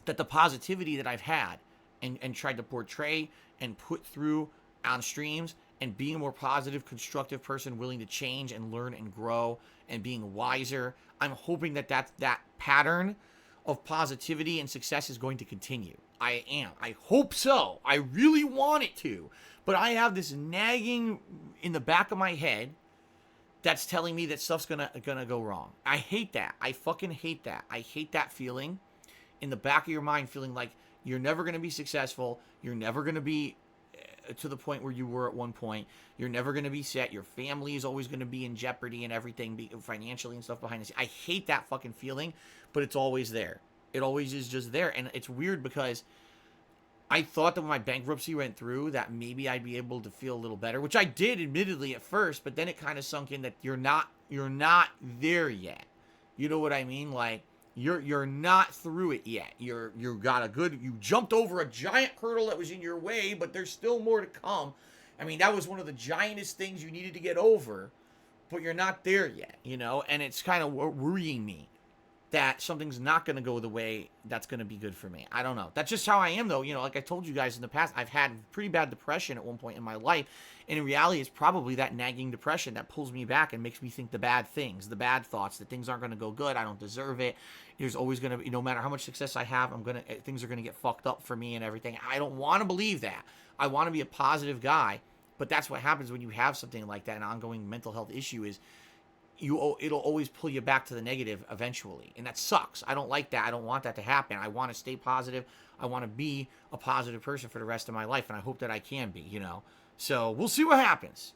Speaker 1: that the positivity that I've had and tried to portray and put through on streams and being a more positive, constructive person, willing to change and learn and grow and being wiser, I'm hoping that pattern of positivity and success is going to continue. I am. I hope so. I really want it to. But I have this nagging in the back of my head that's telling me that stuff's gonna go wrong. I hate that. I fucking hate that. I hate that feeling in the back of your mind, feeling like you're never gonna be successful. You're never gonna be to the point where you were at one point. You're never gonna be set. Your family is always gonna be in jeopardy and everything, financially and stuff behind the scenes. I hate that fucking feeling, but it's always there. It always is just there, and it's weird because I thought that when my bankruptcy went through that maybe I'd be able to feel a little better, which I did admittedly at first, but then it kind of sunk in that you're not there yet. You know what I mean? Like you're not through it yet. You jumped over a giant hurdle that was in your way, but there's still more to come. I mean, that was one of the giantest things you needed to get over, but you're not there yet, you know? And it's kind of worrying me that something's not going to go the way that's going to be good for me. I don't know. That's just how I am, though. You know, like I told you guys in the past, I've had pretty bad depression at one point in my life. And in reality, it's probably that nagging depression that pulls me back and makes me think the bad things, the bad thoughts, that things aren't going to go good. I don't deserve it. There's always going to be, no matter how much success I have, things are going to get fucked up for me and everything. I don't want to believe that. I want to be a positive guy. But that's what happens when you have something like that, an ongoing mental health issue is, it'll always pull you back to the negative eventually. And that sucks. I don't like that. I don't want that to happen. I want to stay positive. I want to be a positive person for the rest of my life. And I hope that I can be, you know. So we'll see what happens.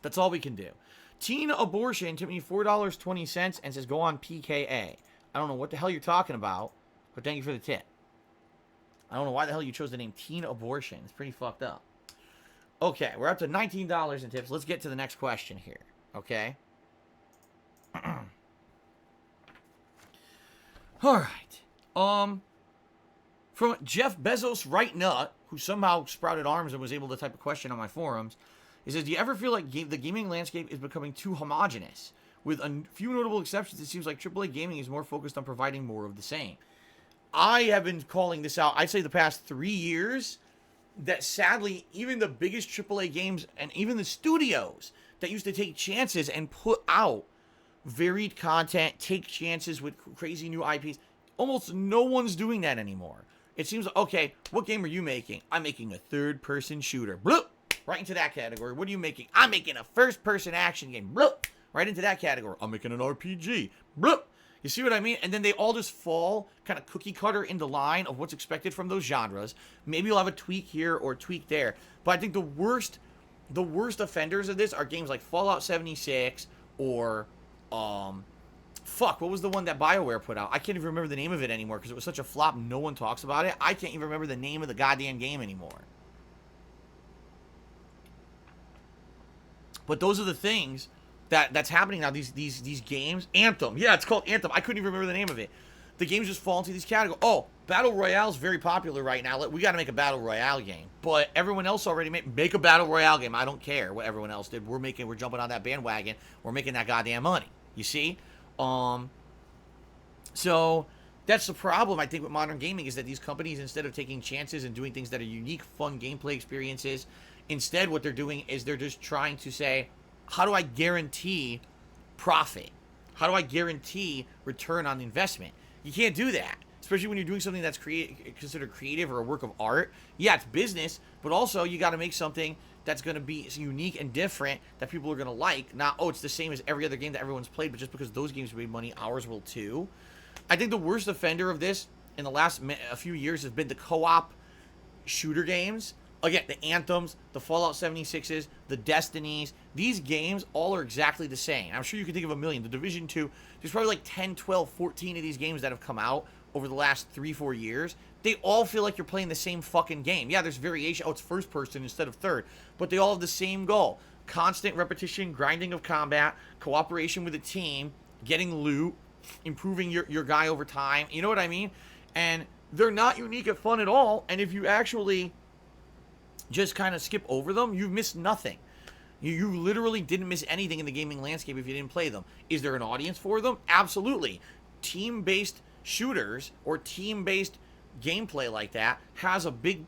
Speaker 1: That's all we can do. Teen Abortion tipped me $4.20 and says, go on PKA. I don't know what the hell you're talking about, but thank you for the tip. I don't know why the hell you chose the name Teen Abortion. It's pretty fucked up. Okay, we're up to $19 in tips. Let's get to the next question here. Okay? All right. From Jeff Bezos Right Nut, who somehow sprouted arms and was able to type a question on my forums, he says, do you ever feel like the gaming landscape is becoming too homogenous? With a few notable exceptions, it seems like AAA gaming is more focused on providing more of the same. I have been calling this out, I'd say the past 3 years, that sadly, even the biggest AAA games and even the studios that used to take chances and put out varied content, take chances with crazy new IPs, almost no one's doing that anymore. It seems like, okay, what game are you making? I'm making a third-person shooter. Bloop! Right into that category. What are you making? I'm making a first-person action game. Bloop! Right into that category. I'm making an RPG. Bloop! You see what I mean? And then they all just fall kind of cookie cutter into line of what's expected from those genres. Maybe you'll have a tweak here or a tweak there. But I think the worst offenders of this are games like Fallout 76 or what was the one that BioWare put out? I can't even remember the name of it anymore because it was such a flop. No one talks about it. I can't even remember the name of the goddamn game anymore. But those are the things that's happening now. These games. Anthem. Yeah, it's called Anthem. I couldn't even remember the name of it. The games just fall into these categories. Oh, Battle Royale is very popular right now. We got to make a Battle Royale game. But everyone else already make a Battle Royale game. I don't care what everyone else did. We're jumping on that bandwagon. We're making that goddamn money. You see? So that's the problem, I think, with modern gaming is that these companies, instead of taking chances and doing things that are unique, fun gameplay experiences, instead what they're doing is they're just trying to say, how do I guarantee profit? How do I guarantee return on investment? You can't do that, especially when you're doing something that's considered creative or a work of art. Yeah, it's business, but also you got to make something that's going to be unique and different that people are going to like. Not, oh, it's the same as every other game that everyone's played, but just because those games made money, ours will too. I think the worst offender of this in the last a few years has been the co-op shooter games. Again, the Anthems, the Fallout 76s, the Destinies. These games all are exactly the same. I'm sure you can think of a million. The Division 2, there's probably like 10, 12, 14 of these games that have come out over the last 3-4 years. They all feel like you're playing the same fucking game. Yeah, there's variation. Oh, it's first person instead of third. But they all have the same goal. Constant repetition, grinding of combat, cooperation with a team, getting loot, improving your guy over time. You know what I mean? And they're not unique and fun at all. And if you actually just kind of skip over them, you've missed nothing. You literally didn't miss anything in the gaming landscape if you didn't play them. Is there an audience for them? Absolutely. Team-based shooters or team-based gameplay like that has a big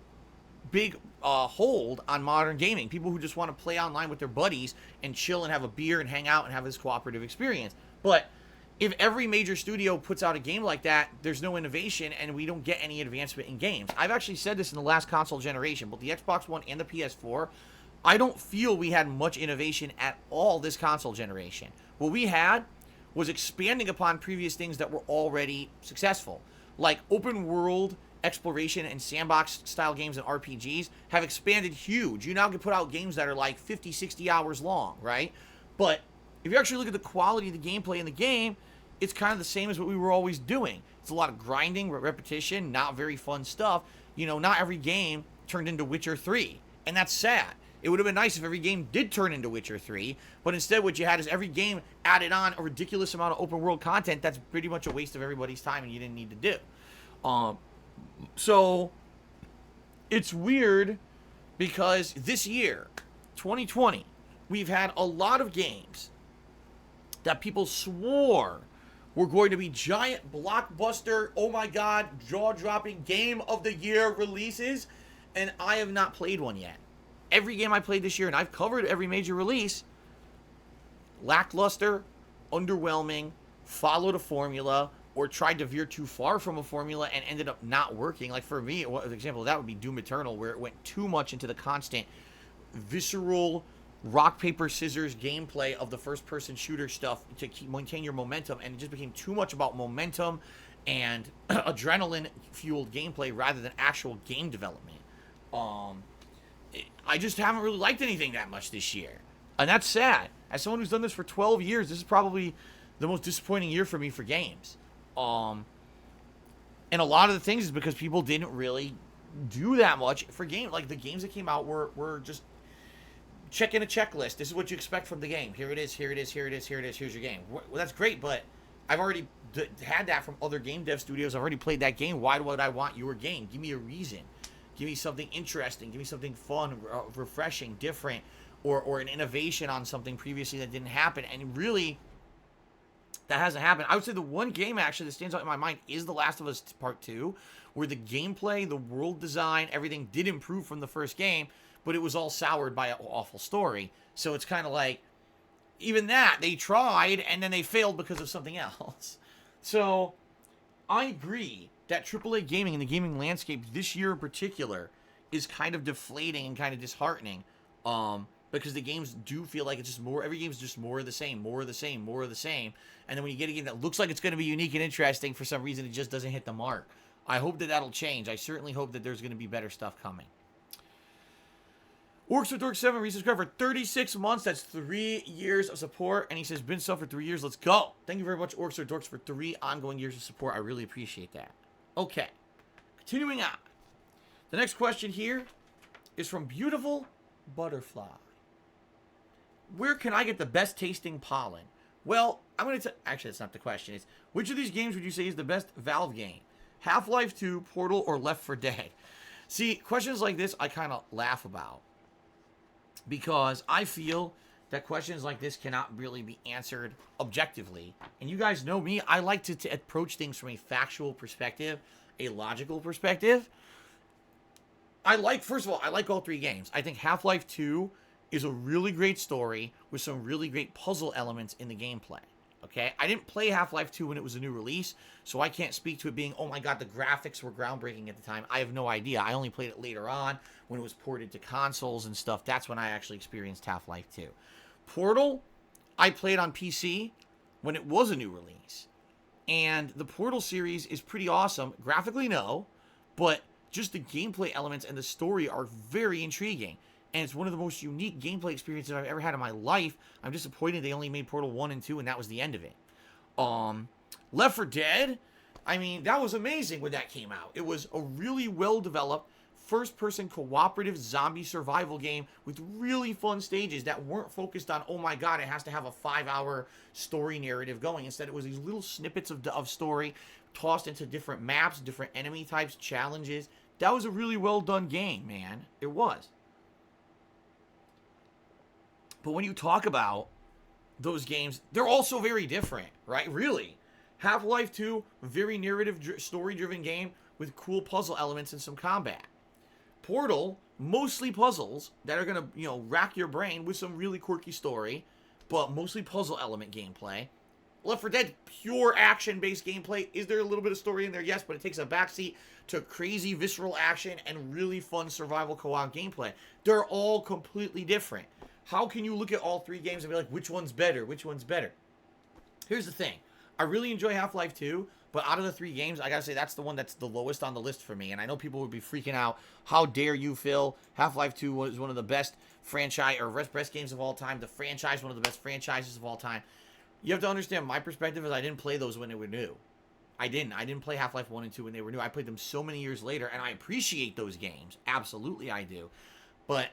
Speaker 1: hold on modern gaming. People who just want to play online with their buddies and chill and have a beer and hang out and have this cooperative experience. But if every major studio puts out a game like that, there's no innovation and we don't get any advancement in games. I've actually said this in the last console generation, both the Xbox One and the PS4. I don't feel we had much innovation at all this console generation. What we had was expanding upon previous things that were already successful. Like open world exploration and sandbox style games and RPGs have expanded huge. You now can put out games that are like 50, 60 hours long, right? But if you actually look at the quality of the gameplay in the game, it's kind of the same as what we were always doing. It's a lot of grinding, repetition, not very fun stuff. You know, not every game turned into Witcher 3, and that's sad. It would have been nice if every game did turn into Witcher 3, but instead what you had is every game added on a ridiculous amount of open world content that's pretty much a waste of everybody's time and you didn't need to do. So it's weird because this year, 2020, we've had a lot of games that people swore were going to be giant blockbuster, oh my god, jaw-dropping game of the year releases, and I have not played one yet. Every game I played this year, and I've covered every major release, lackluster, underwhelming, followed a formula, or tried to veer too far from a formula and ended up not working. Like for me, an example of that would be Doom Eternal, where it went too much into the constant visceral rock, paper, scissors gameplay of the first-person shooter stuff to maintain your momentum, and it just became too much about momentum and adrenaline-fueled gameplay rather than actual game development. I just haven't really liked anything that much this year, and that's sad. As someone who's done this for 12 years, this is probably the most disappointing year for me for games. And a lot of the things is because people didn't really do that much for games. Like the games that came out were just checking a checklist. This is what you expect from the game. Here it is, here it is, here it is, here it is, here's your game. Well, that's great, but I've already had that from other game dev studios. I've already played that game. Why would I want your game? Give me a reason. Give me something interesting. Give me something fun, refreshing, different, or an innovation on something previously that didn't happen. And really, that hasn't happened. I would say the one game actually that stands out in my mind is The Last of Us Part 2, where the gameplay, the world design, everything did improve from the first game, but it was all soured by an awful story. So it's kind of like, even that, they tried, and then they failed because of something else. So, I agree that AAA gaming and the gaming landscape this year in particular is kind of deflating and kind of disheartening. Because the games do feel like it's just more, every game is just more of the same, more of the same, more of the same. And then when you get a game that looks like it's going to be unique and interesting, for some reason it just doesn't hit the mark. I hope that that'll change. I certainly hope that there's going to be better stuff coming. Orcs with Dork 7 resubscribed for 36 months. That's 3 years of support. And he says, been sub for 3 years. Let's go. Thank you very much, Orcs or Dorks, for 3 ongoing years of support. I really appreciate that. Okay. Continuing on. The next question here is from Beautiful Butterfly. Where can I get the best tasting pollen? Well, I'm going to actually, that's not the question. It's, which of these games would you say is the best Valve game? Half-Life 2, Portal, or Left 4 Dead? See, questions like this I kind of laugh about, because I feel that questions like this cannot really be answered objectively. And you guys know me, I like to approach things from a factual perspective, a logical perspective. First of all, I like all 3 games. I think Half-Life 2 is a really great story with some really great puzzle elements in the gameplay. Okay, I didn't play Half-Life 2 when it was a new release, so I can't speak to it being, oh my god, the graphics were groundbreaking at the time. I have no idea. I only played it later on when it was ported to consoles and stuff. That's when I actually experienced Half-Life 2. Portal, I played on PC when it was a new release. And the Portal series is pretty awesome. Graphically, no, but just the gameplay elements and the story are very intriguing. And it's one of the most unique gameplay experiences I've ever had in my life. I'm disappointed they only made Portal 1 and 2, and that was the end of it. Left 4 Dead, I mean, that was amazing when that came out. It was a really well-developed, first-person cooperative zombie survival game with really fun stages that weren't focused on, oh my god, it has to have a 5-hour story narrative going. Instead, it was these little snippets of story tossed into different maps, different enemy types, challenges. That was a really well-done game, man. It was. But when you talk about those games, they're also very different, right? Really. Half-Life 2, very narrative, story-driven game with cool puzzle elements and some combat. Portal, mostly puzzles that are going to, rack your brain with some really quirky story, but mostly puzzle element gameplay. Left 4 Dead, pure action-based gameplay. Is there a little bit of story in there? Yes, but it takes a backseat to crazy visceral action and really fun survival co-op gameplay. They're all completely different. How can you look at all three games and be like, which one's better? Which one's better? Here's the thing. I really enjoy Half-Life 2, but out of the three games, I gotta say that's the one that's the lowest on the list for me. And I know people would be freaking out. How dare you, Phil? Half-Life 2 was one of the best franchise or best games of all time. The franchise, one of the best franchises of all time. You have to understand, my perspective is I didn't play those when they were new. I didn't play Half-Life 1 and 2 when they were new. I played them so many years later, and I appreciate those games. Absolutely, I do. But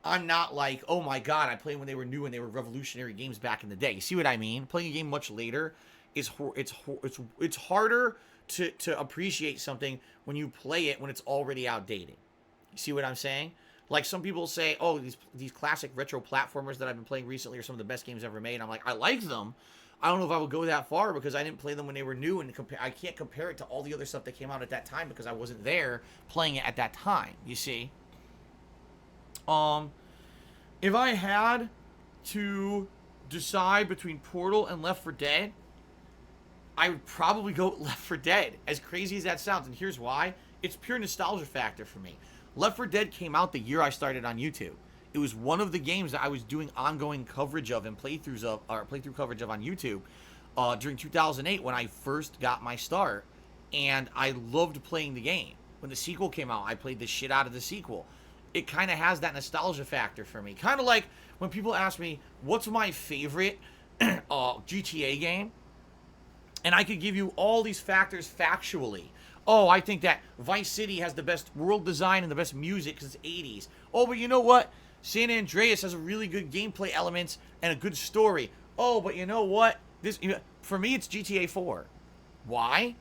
Speaker 1: I'm not like, oh my god, I played when they were new and they were revolutionary games back in the day. You see what I mean? Playing a game much later is it's harder to appreciate something when you play it when it's already outdated. You see what I'm saying? Like some people say, oh, these classic retro platformers that I've been playing recently are some of the best games ever made. I'm like, I like them. I don't know if I would go that far because I didn't play them when they were new, and I can't compare it to all the other stuff that came out at that time because I wasn't there playing it at that time. You see? If I had to decide between Portal and Left 4 Dead, I would probably go Left 4 Dead. As crazy as that sounds, and here's why: it's pure nostalgia factor for me. Left 4 Dead came out the year I started on YouTube. It was one of the games that I was doing ongoing coverage of and playthrough coverage of on YouTube during 2008 when I first got my start, and I loved playing the game. When the sequel came out, I played the shit out of the sequel. It kind of has that nostalgia factor for me. Kind of like when people ask me, what's my favorite GTA game? And I could give you all these factors factually. Oh, I think that Vice City has the best world design and the best music because it's 80s. Oh, but you know what? San Andreas has a really good gameplay elements and a good story. Oh, but you know what? For me, it's GTA 4. Why?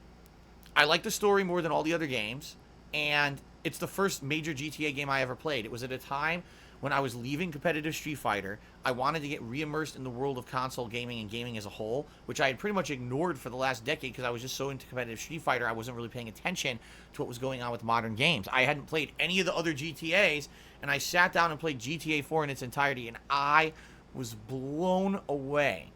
Speaker 1: I like the story more than all the other games, and it's the first major GTA game I ever played. It was at a time when I was leaving competitive Street Fighter. I wanted to get re-immersed in the world of console gaming and gaming as a whole, which I had pretty much ignored for the last decade because I was just so into competitive Street Fighter, I wasn't really paying attention to what was going on with modern games. I hadn't played any of the other GTAs, and I sat down and played GTA 4 in its entirety, and I was blown away.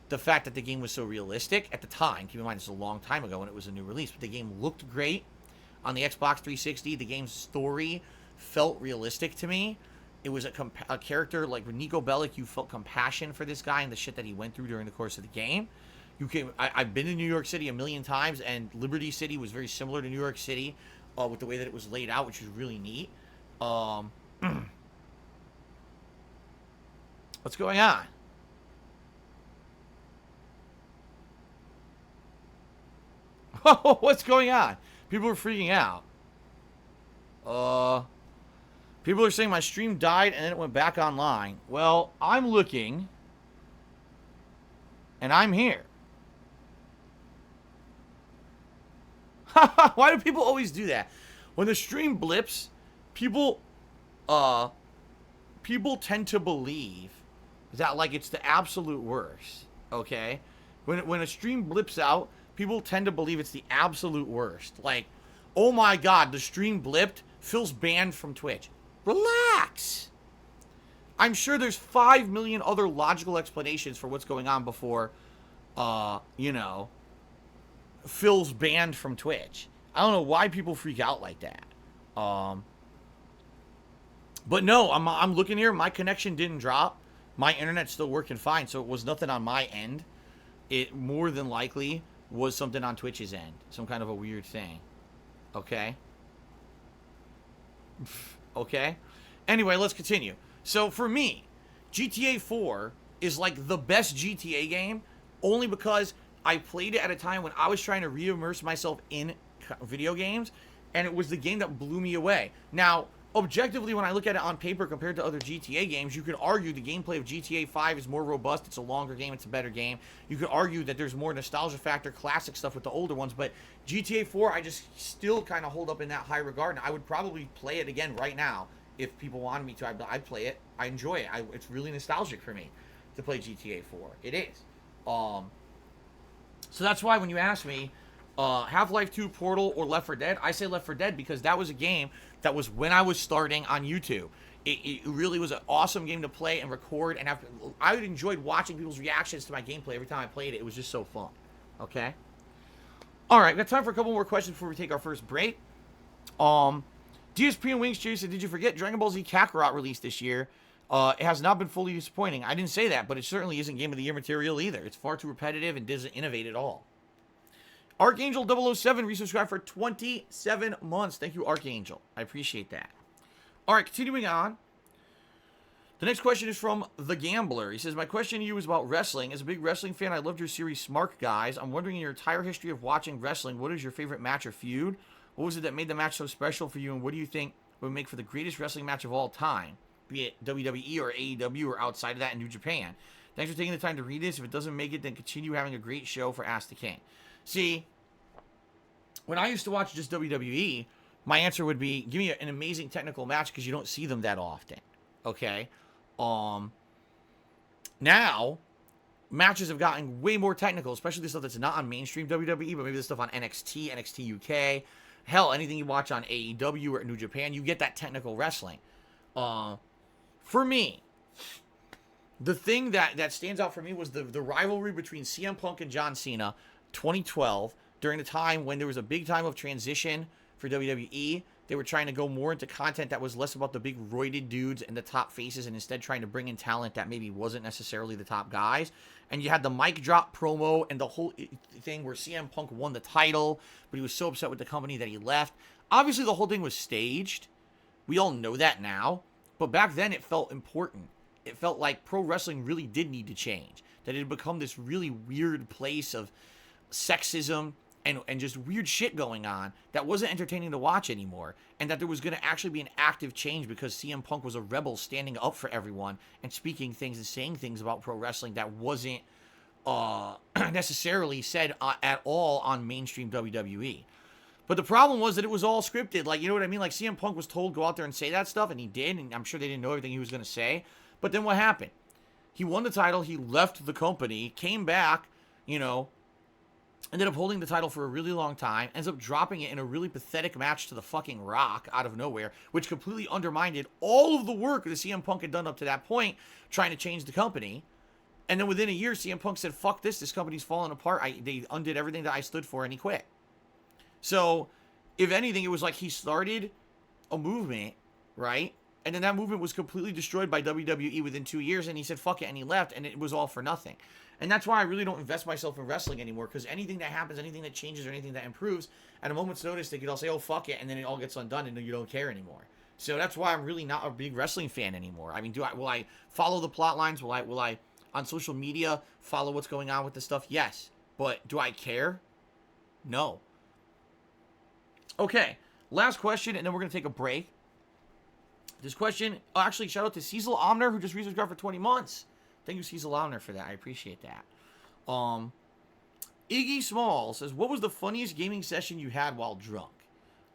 Speaker 1: The fact that the game was so realistic at the time, keep in mind this was a long time ago when it was a new release, but the game looked great on the Xbox 360. The game's story felt realistic to me. It was a character like Nico Bellic. You felt compassion for this guy and the shit that he went through during the course of the game. I've been in New York City a million times, and Liberty City was very similar to New York City with the way that it was laid out, which was really neat. What's going on? What's going on? People are freaking out. People are saying my stream died and then it went back online. Well, I'm looking, and I'm here. Why do people always do that? When the stream blips, people tend to believe that like it's the absolute worst. Okay, when a stream blips out, people tend to believe it's the absolute worst. Like, oh my god, the stream blipped. Phil's banned from Twitch. Relax. I'm sure there's 5 million other logical explanations for what's going on before you know, Phil's banned from Twitch. I don't know why people freak out like that. But no, I'm looking here. My connection didn't drop. My internet's still working fine, so it was nothing on my end. It more than likely was something on Twitch's end, some kind of a weird thing. Okay. Okay. Anyway, let's continue. So for me, GTA 4 is like the best GTA game only because I played it at a time when I was trying to re-immerse myself in video games, and it was the game that blew me away. Now, objectively, when I look at it on paper compared to other GTA games, you could argue the gameplay of GTA 5 is more robust, it's a longer game, it's a better game. You could argue that there's more nostalgia factor, classic stuff with the older ones, but GTA 4, I just still kind of hold up in that high regard, and I would probably play it again right now if people wanted me to. I'd play it. I enjoy it. It's really nostalgic for me to play GTA 4. It is. So that's why when you ask me, Half-Life 2, Portal, or Left 4 Dead, I say Left 4 Dead because that was a game that was when I was starting on YouTube. It really was an awesome game to play and record, and I enjoyed watching people's reactions to my gameplay every time I played it. It was just so fun. Okay? Alright, got time for a couple more questions before we take our first break. DSP and Wings Cheers said, did you forget Dragon Ball Z Kakarot released this year? It has not been fully disappointing. I didn't say that, but it certainly isn't Game of the Year material either. It's far too repetitive and doesn't innovate at all. Archangel 007 resubscribed for 27 months. Thank you, Archangel. I appreciate that. All right, continuing on. The next question is from The Gambler. He says, my question to you is about wrestling. As a big wrestling fan, I loved your series Smart Guys. I'm wondering, in your entire history of watching wrestling, what is your favorite match or feud? What was it that made the match so special for you, and what do you think would make for the greatest wrestling match of all time? Be it WWE or AEW or outside of that in New Japan. Thanks for taking the time to read this. If it doesn't make it, then continue having a great show for Ask the King. See, when I used to watch just WWE, my answer would be, give me an amazing technical match because you don't see them that often. Okay? Now, matches have gotten way more technical, especially the stuff that's not on mainstream WWE, but maybe the stuff on NXT, NXT UK. Hell, anything you watch on AEW or New Japan, you get that technical wrestling. For me, the thing that stands out for me was the rivalry between CM Punk and John Cena, 2012, during the time when there was a big time of transition for WWE. They were trying to go more into content that was less about the big roided dudes and the top faces, and instead trying to bring in talent that maybe wasn't necessarily the top guys. And you had the mic drop promo and the whole thing where CM Punk won the title, but he was so upset with the company that he left. Obviously, the whole thing was staged. We all know that now. But back then, it felt important. It felt like pro wrestling really did need to change. That it had become this really weird place of sexism and just weird shit going on that wasn't entertaining to watch anymore. And that there was going to actually be an active change because CM Punk was a rebel standing up for everyone and speaking things and saying things about pro wrestling that wasn't necessarily said at all on mainstream WWE. But the problem was that it was all scripted. Like, you know what I mean? Like, CM Punk was told, go out there and say that stuff, and he did, and I'm sure they didn't know everything he was going to say. But then what happened? He won the title, he left the company, came back, you know, ended up holding the title for a really long time, ends up dropping it in a really pathetic match to the fucking Rock out of nowhere, which completely undermined all of the work that CM Punk had done up to that point, trying to change the company. And then within a year, CM Punk said, fuck this company's falling apart. They undid everything that I stood for, and he quit. So, if anything, it was like he started a movement, right? And then that movement was completely destroyed by WWE within 2 years, and he said, fuck it, and he left, and it was all for nothing. And that's why I really don't invest myself in wrestling anymore, because anything that happens, anything that changes, or anything that improves, at a moment's notice, they could all say, oh, fuck it, and then it all gets undone, and you don't care anymore. So that's why I'm really not a big wrestling fan anymore. I mean, will I follow the plot lines? Will I, on social media, follow what's going on with this stuff? Yes. But do I care? No. Okay, last question, and then we're going to take a break. This question, actually, shout out to Cecil Omner, who just resubscribed for 20 months. Thank you, Cecil Omner, for that. I appreciate that. Iggy Small says, what was the funniest gaming session you had while drunk?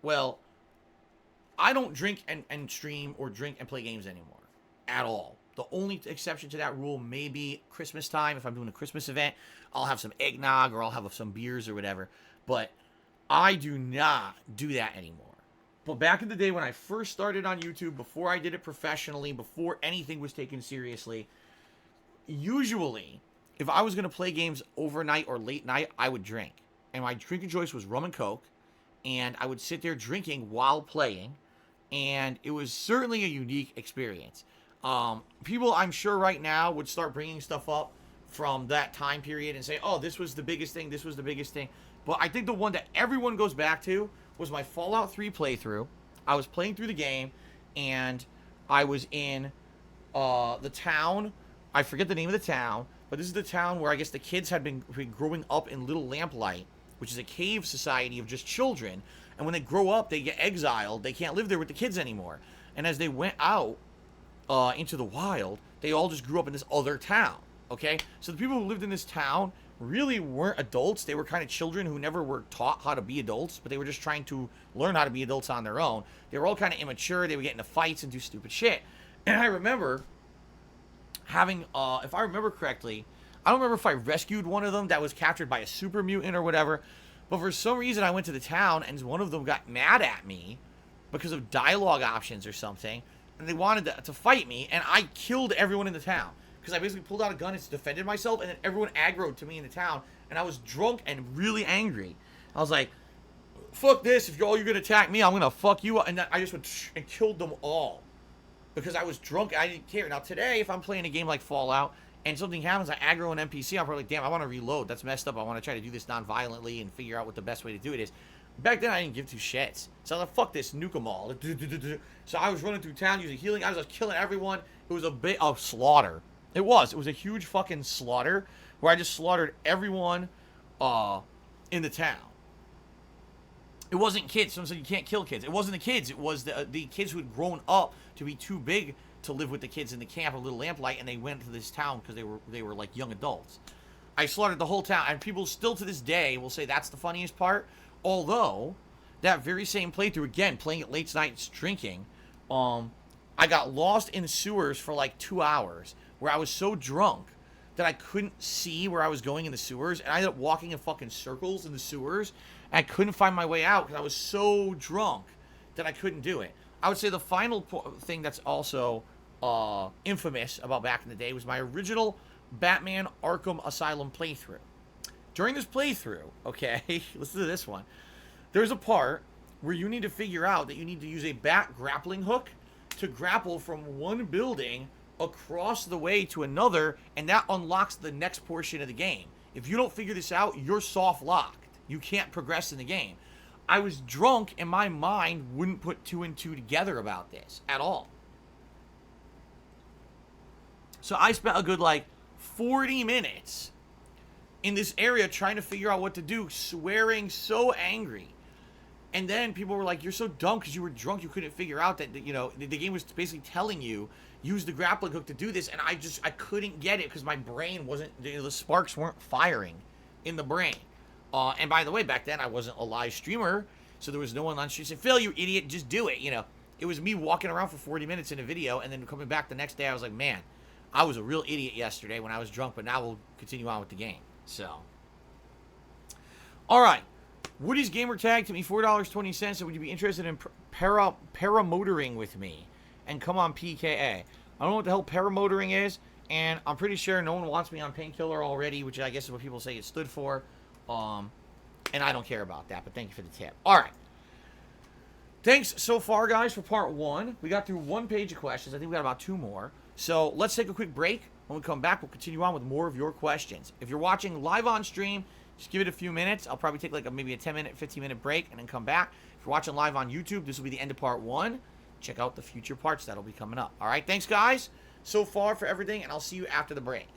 Speaker 1: Well, I don't drink and stream or drink and play games anymore. At all. The only exception to that rule may be Christmas time. If I'm doing a Christmas event, I'll have some eggnog or I'll have some beers or whatever. But I do not do that anymore. But back in the day when I first started on YouTube, before I did it professionally, before anything was taken seriously, usually if I was going to play games overnight or late night, I would drink. And my drinking choice was rum and coke. And I would sit there drinking while playing. And it was certainly a unique experience. People, I'm sure right now, would start bringing stuff up from that time period and say, oh, this was the biggest thing, this was the biggest thing. But I think the one that everyone goes back to was my Fallout 3 playthrough. I was playing through the game, and I was in the town. I forget the name of the town, but this is the town where I guess the kids had been growing up in Little Lamplight, which is a cave society of just children. And when they grow up, they get exiled. They can't live there with the kids anymore. And as they went out into the wild, they all just grew up in this other town. Okay? So the people who lived in this town really weren't adults. They were kind of children who never were taught how to be adults, but they were just trying to learn how to be adults on their own. They were all kind of immature. They would get into fights and do stupid shit. And I remember having, if I remember correctly, I don't remember if I rescued one of them that was captured by a super mutant or whatever, but for some reason I went to the town and one of them got mad at me because of dialogue options or something, and they wanted to fight me, and I killed everyone in the town. Because I basically pulled out a gun and defended myself, and then everyone aggroed to me in the town, and I was drunk and really angry. I was like, fuck this, if you're going to attack me, I'm going to fuck you up. And then I just went and killed them all. Because I was drunk, I didn't care. Now today, if I'm playing a game like Fallout, and something happens, I aggro an NPC, I'm probably like, damn, I want to reload. That's messed up. I want to try to do this non-violently and figure out what the best way to do it is. Back then, I didn't give two shits. So I was like, fuck this, nuke them all. So I was running through town using healing. I was just killing everyone. It was a bit of slaughter. It was a huge fucking slaughter where I just slaughtered everyone in the town. It wasn't kids. Someone said you can't kill kids. It wasn't the kids. It was the kids who had grown up to be too big to live with the kids in the camp of Little Lamplight, and they went to this town because they were like young adults. I slaughtered the whole town, and people still to this day will say that's the funniest part. Although that very same playthrough, again playing it late nights drinking, I got lost in the sewers for like 2 hours. Where I was so drunk that I couldn't see where I was going in the sewers. And I ended up walking in fucking circles in the sewers. And I couldn't find my way out because I was so drunk that I couldn't do it. I would say the final thing that's also infamous about back in the day was my original Batman Arkham Asylum playthrough. During this playthrough, okay, listen to this one. There's a part where you need to figure out that you need to use a bat grappling hook to grapple from one building across the way to another, and that unlocks the next portion of the game. If you don't figure this out, you're soft locked. You can't progress in the game. I was drunk and my mind wouldn't put two and two together about this at all. So I spent a good like 40 minutes in this area trying to figure out what to do, swearing so angry. And then people were like, you're so dumb because you were drunk, you couldn't figure out that, you know, the game was basically telling you, use the grappling hook to do this. And I couldn't get it because my brain wasn't, the sparks weren't firing in the brain. And by the way, back then I wasn't a live streamer, so there was no one on stream saying, Phil, you idiot, just do it. You know, it was me walking around for 40 minutes in a video, and then coming back the next day, I was like, man, I was a real idiot yesterday when I was drunk, but now we'll continue on with the game. So, all right. Woody's gamer tag to me $4.20. So would you be interested in paramotoring with me? And come on PKA. I don't know what the hell paramotoring is, and I'm pretty sure no one wants me on painkiller already, which I guess is what people say it stood for. And I don't care about that, but thank you for the tip. All right. Thanks so far, guys, for part one. We got through one page of questions. I think we got about two more. So let's take a quick break. When we come back, we'll continue on with more of your questions. If you're watching live on stream, just give it a few minutes. I'll probably take like maybe a 10-minute, 15-minute break and then come back. If you're watching live on YouTube, this will be the end of part one. Check out the future parts that'll be coming up. All right, thanks, guys, so far for everything, and I'll see you after the break.